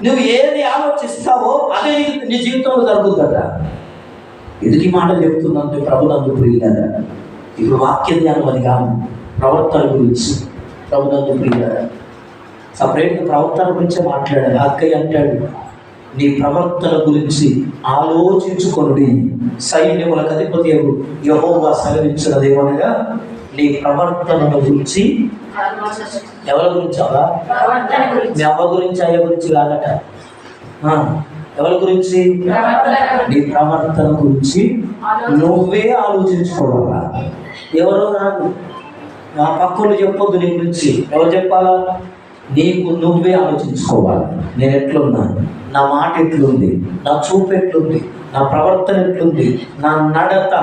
నువ్వు ఏది ఆలోచిస్తావో అదే నీ జీవితంలో జరుగుతుందట. ఎందుకు ఈ మాట చెప్తుందంటే, ప్రభునందు ప్రియులారా, ఇప్పుడు వాక్య ధ్యానం అది కాదు, ప్రవర్తన గురించి. ప్రభునందు ప్రియులారా, సపరేట్గా ప్రవర్తన గురించే మాట్లాడాలి. అక్కయ్య అంటాడు, నీ ప్రవర్తన గురించి ఆలోచించుకొనుడి, సైన్యములకు అధిపతి యెహోవా సెలవిచ్చినదేమనగా నీ ప్రవర్తన గురించి. ఎవరి గురించి? అవా మీ అవ్వ గురించి, అయ్య గురించి కాదట. ఎవరి గురించి? నీ ప్రవర్తన గురించి నువ్వే ఆలోచించుకోవాలా. ఎవరో రాదు, నా పక్కలు చెప్పొద్దు నీ గురించి. ఎవరు చెప్పాలా? నీకు నువ్వే ఆలోచించుకోవాలి. నేను ఎట్లున్నాను, నా మాట ఎట్లుంది, నా చూపు ఎట్లుంది, నా ప్రవర్తన ఎట్లుంది, నా నడత.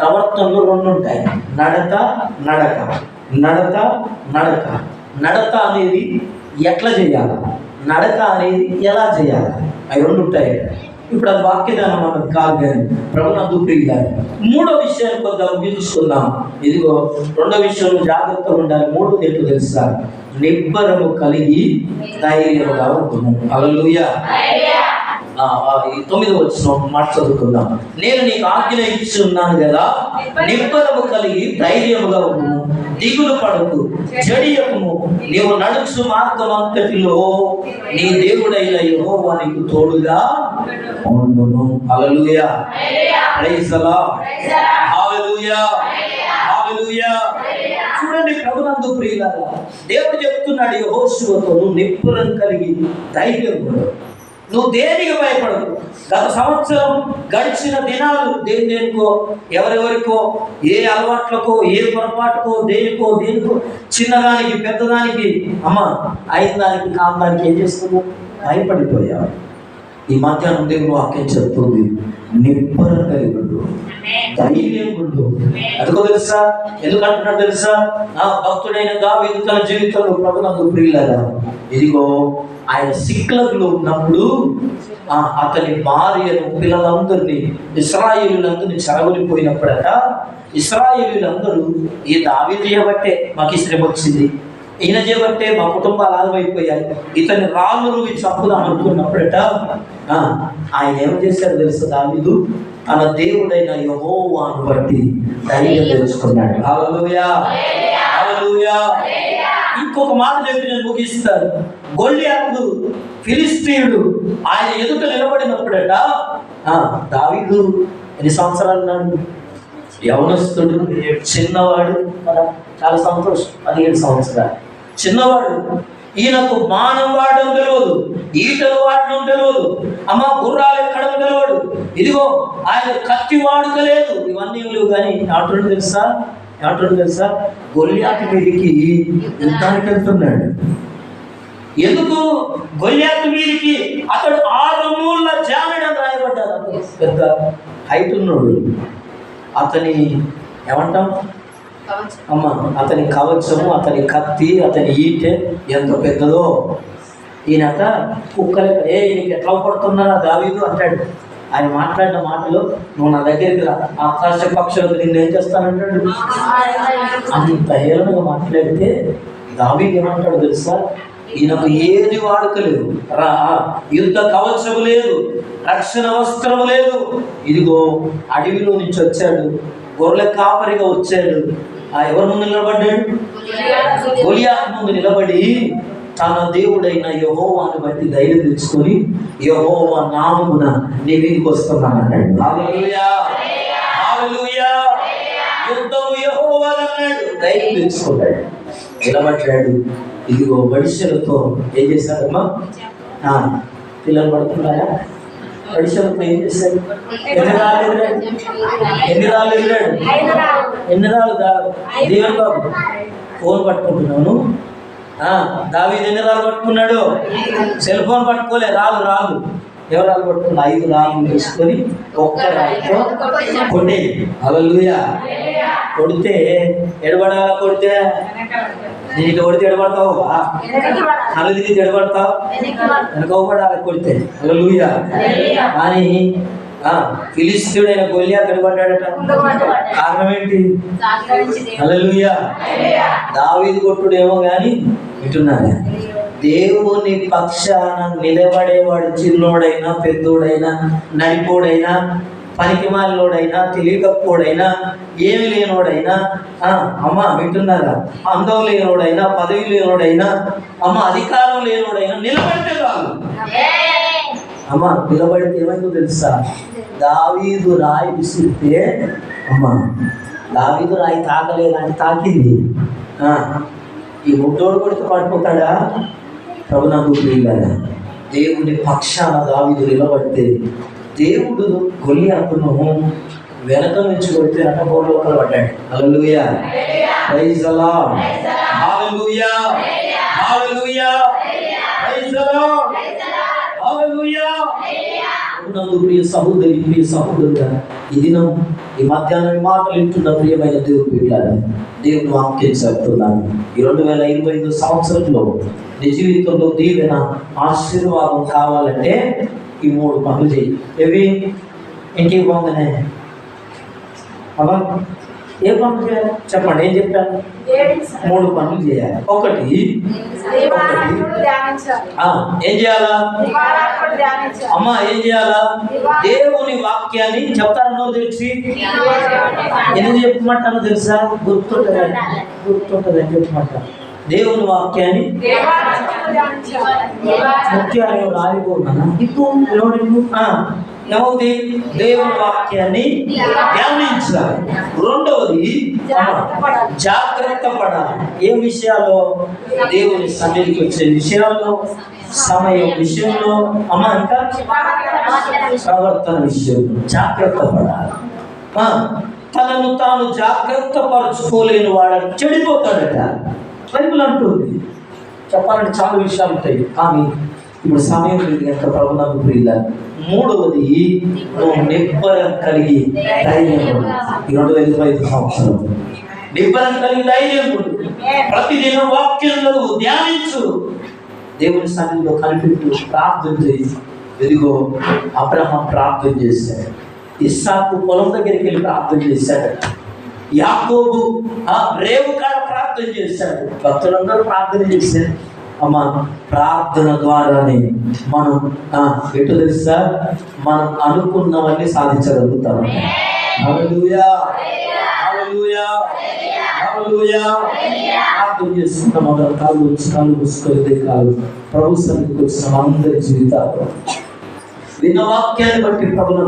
ప్రవర్తనలో రెండు ఉంటాయి, నడత, నడక. నడత అనేది ఎట్లా చేయాలి, నడక అనేది ఎలా చేయాలి, అవి రెండు ఉంటాయి. ఇప్పుడు అది వాక్యదానం అన్నది కాదు, కానీ ప్రభునందు ప్రియులారా, మూడో విషయాన్ని కొద్దిగా ఊహించుకుందాం. ఇదిగో రెండో విషయంలో జాగ్రత్తగా ఉండాలి. మూడోది ఏంటో తెలుసా? నిబ్బరము కలిగి ధైర్యముగా ఉంటున్నాం. హల్లెలూయా. 9వ వచనం మాట చదువుకుందాం. నేను నీకు ఆజ్ఞ ఇచ్చి ఉన్నాను కదా, నిబ్బరము కలిగి ధైర్యముగా ఉండుము, దిగులు పడకు, జడియకుము, నీవు నడుచు మార్గమంతటిలో నీ దేవుడైన యెహోవా నీకు తోడుగా ఉండును. హల్లెలూయా, ప్రైజ్ ది లార్డ్, హల్లెలూయా, హల్లెలూయా. చూడండి ప్రభునందు ప్రియులారా, దేవుడు చెప్తున్నాడు యెహోషువతో, నువ్వు నిబ్బరం కలిగి ధైర్యం ఉండు, నువ్వు దేనికి భయపడదు. గత సంవత్సరం గడిచిన దినాలు దేనికో, ఎవరెవరికో, ఏ అలవాట్లకో, ఏ పొరపాటుకో, దేనికో చిన్నదానికి పెద్దదానికి అయిన దానికి కామదానికి ఏం చేస్తున్నావు? భయపడిపోయావు. ఈ మధ్యాహ్నం దేవుని వాక్యం చెప్తుంది, నిబ్బరం కలిగి ఉండు, ధైర్యం ఉండు. ఎందుకో తెలుసా? ఎందుకంటున్నాడు తెలుసా? నా భక్తుడైన దావీదు తన జీవితంలో ప్రభునందు ప్రియులారా, ఇదిగో ఆయన సిక్లర్లో ఉన్నప్పుడు అతని భార్యను పిల్లలందరినీ ఇశ్రాయేలులందరినీ చెరగొలిపోయినప్పుడట, ఇశ్రాయేలులందరూ ఈ దావీదు చేయబట్టే మాకు ఈ శ్రమ వచ్చింది, ఈయన చేయబట్టే మా కుటుంబాలు ఆగమైపోయాయి, ఇతని రాళ్ళు రువి చంపుదాం అనుకున్నప్పుడట ఆయన ఏం చేశాడు తెలుసా? దావీదు తన దేవుడైన యెహోవాను బట్టి ధైర్యం తెలుసుకున్నాడు. హల్లెలూయా, హల్లెలూయా. ఇంకొక మాట చెప్పి నేను ముగిస్తాను. గొల్లియాతు ఫిలిష్తీయుడు ఆయన ఎదుట నిలబడినప్పుడట దావీదు ఎన్ని సంవత్సరాలు ఉన్నాడు? యవనస్తుడు, చిన్నవాడు, చాలా సంతోషం, 17 సంవత్సరాలు చిన్నవాడు. ఈయనకు బాణం వాడడం తెలియదు, ఈటలు వాడడం తెలియదు, గుర్రాలు ఎక్కడం తెలియదు, ఇదిగో ఆయన కత్తి వాడుకలేదు, ఇవన్నీ లేవు. కానీ ఏమంటాడు తెలుసా? గొల్లియాతు మీదికి యుద్ధానికి వెళ్తున్నాడు. ఎందుకు? గొల్లియాతు మీదికి అతడు 6 మూళ్ళ జామెడ రాయబడ్డాడు. పెద్ద హైట్ ఉన్నాడు. అతని ఏమంటాం అతని కవచము, అతని కత్తి, అతని ఈటె ఎంత పెద్దదో. ఈయనట కుక్కలే ఈయనకి ఎట్లా పడుతున్నారా దావీదు అంటాడు. ఆయన మాట్లాడిన మాటలు, నువ్వు నా దగ్గరికి రా, ఆకాశ పక్షులకు నిన్ను ఏం చేస్తానంటాడు. అంత హేళనగా మాట్లాడితే దావీదు ఏమంటాడు తెలుసా? ఈయనకు ఏది వాడుకలేదు, యుద్ధ కవచము లేదు, రక్షణ వస్త్రము లేదు. ఇదిగో అడవిలో నుంచి వచ్చాడు, గొర్రెల కాపరిగా వచ్చాడు. ఎవరి ముందు నిలబడ్డాడు? గొలియాతు ముందు నిలబడి తన దేవుడైన యెహోవాను బట్టి ధైర్యం తెచ్చుకొని యెహోవా నామమున నీ మీదకి వస్తున్నాను అన్నాడు. హల్లెలూయా, హల్లెలూయా. యుద్ధము యెహోవాదన్నాడు, ధైర్యం తెచ్చుకున్నాడు, నిలబడ్డాడు. ఇదిగో బడిసెలతో ఏం చేశాడమ్మా? పిల్లలు పడుతున్నారా? బడిసెలతో ఏం చేశాడు? ఎన్ని రాళ్ళు ఎగిరాడు? దేవుని బాబు ఫోన్ పట్టుకుంటున్నాను. దావీదు ఎన్ని రాళ్ళు పట్టుకున్నాడు? సెల్ ఫోన్ పట్టుకోలే, రాళ్ళు. ఎవరు రాళ్ళు పట్టుకున్నా? 5 రాళ్ళు తీసుకొని ఒక్క రాయితో కొట్టే. హల్లెలూయా. కొడితే ఎడబడాలా? కొడితే నీకు కొడితే ఎడబడతావు, నల్లు తిరిగి ఎడబడతావు, వెనకపడాలి కొడితే. హల్లెలూయా. కానీ ఫిలిష్తీయుడైన గొల్లియాతు ఎడబడ్డాడట. కారణం ఏంటి? హల్లెలూయా. దావీదు కొట్టుడేమో కానీ వింటున్నాడు, దేవుని పక్షాన నిలబడేవాడు చిన్నోడైనా, పెద్దోడైనా, నడిపోడైనా, పనికిమాలినోడైనా, తెలియకపోడైనా, ఏమి లేనోడైనా, వింటున్నారా? అందం లేనోడైనా, పదవి లేనోడైనా, అధికారం లేనోడైనా నిలబడితే కాదు. నిలబడితే ఏమైందో తెలుసా? దావీదు రాయి విసిరితే దావీదు రాయి తాకలేదంటే తాకింది. ఈ ముట్టోడు కొడితే పడిపోతాడా? ప్రభునందు ప్రియులారా, దేవుని పక్షాన దావీదు నిలబడితే దేవుడు గొల్లియాతును వెనక నుంచి కొడితే నటబోర్లోపల పడ్డాడు. Hallelujah, praise the Lord, hallelujah, hallelujah, praise the Lord, hallelujah. ప్రభునందు ప్రియ సహోదరి, ప్రియ సహోదరుడా, ఈ దినం ఈ మధ్యాహ్నం మాటలు వింటున్న ప్రియమైన దేవుని బిడ్డలారా, దేవుని వాక్యం చెప్తున్నాను. ఈ 2025 సంవత్సరంలో నీ జీవితంలో దీవెన, ఆశీర్వాదం కావాలంటే ఈ 3 పనులు చేయి. ఏవి? ఇంకే బాగుందనే ఏ పనులు చేయాలి చెప్పండి? ఏం చెప్పాను? 3 పనులు చేయాలి. ఒకటి ఏం చేయాలా? ఏం చేయాలా? దేవుని వాక్యాన్ని చెప్తారన్నో తెలిసి ఎందుకు చెప్పమంటానో తెలుసా? గుర్తుంటుందని చెప్పమంటాను. దేవుని వాక్యాన్ని ముఖ్యాలు రాలిపోతున్నాను ఏమవుతుంది? దేవుని వాక్యాన్ని ధ్యానించాలి. రెండవది జాగ్రత్త పడాలి. ఏ విషయాల్లో? దేవుని సన్నిధికి వచ్చే విషయాల్లో, సమయం విషయంలో, ఇంకా ప్రవర్తన విషయంలో జాగ్రత్త పడాలి. తనను తాను జాగ్రత్త పరుచుకోలేని వాడు చెడిపోతాడట. బైబిల్ అంటుంది. చెప్పాలంటే చాలా విషయాలు ఉంటాయి, కానీ ఇప్పుడు సమయం లేదు కనుక ప్రభు నాకు ప్రియుల మూడవది నువ్వు నిబ్బరం కలిగి ధైర్యం ఉండు. ఈ 2025 సంవత్సరం నిబ్బరం కలిగి ధైర్యం ఉండు. ప్రతిదినం వాక్యంలో ధ్యానించు, దేవుని సన్నిధిలో కనిపెట్టు, ప్రార్థన చేయి. ఎదిగో అబ్రహాం ప్రార్థన చేశాడు, ఇస్సాకు పొలం దగ్గరికి వెళ్ళి ప్రార్థన చేశాడు, యాకోబు రేవు కాడ ప్రార్థన చేశాడు, భక్తులందరూ ప్రార్థన చేశారు. అమ్మ ప్రార్థన ద్వారానే మనం ఎటు తెలుసా మనం అనుకున్నవన్నీ సాధించగలుగుతాం. హల్లెలూయా, హల్లెలూయా, హల్లెలూయా. ప్రార్థన చేస్తున్న మొదలు కాళ్ళు వచ్చి కాళ్ళు మూసుకొని కాదు ప్రభు సన్నిధికి వచ్చిన అందరి జీవితాలు విన్న వాక్యాన్ని బట్టి ప్రభు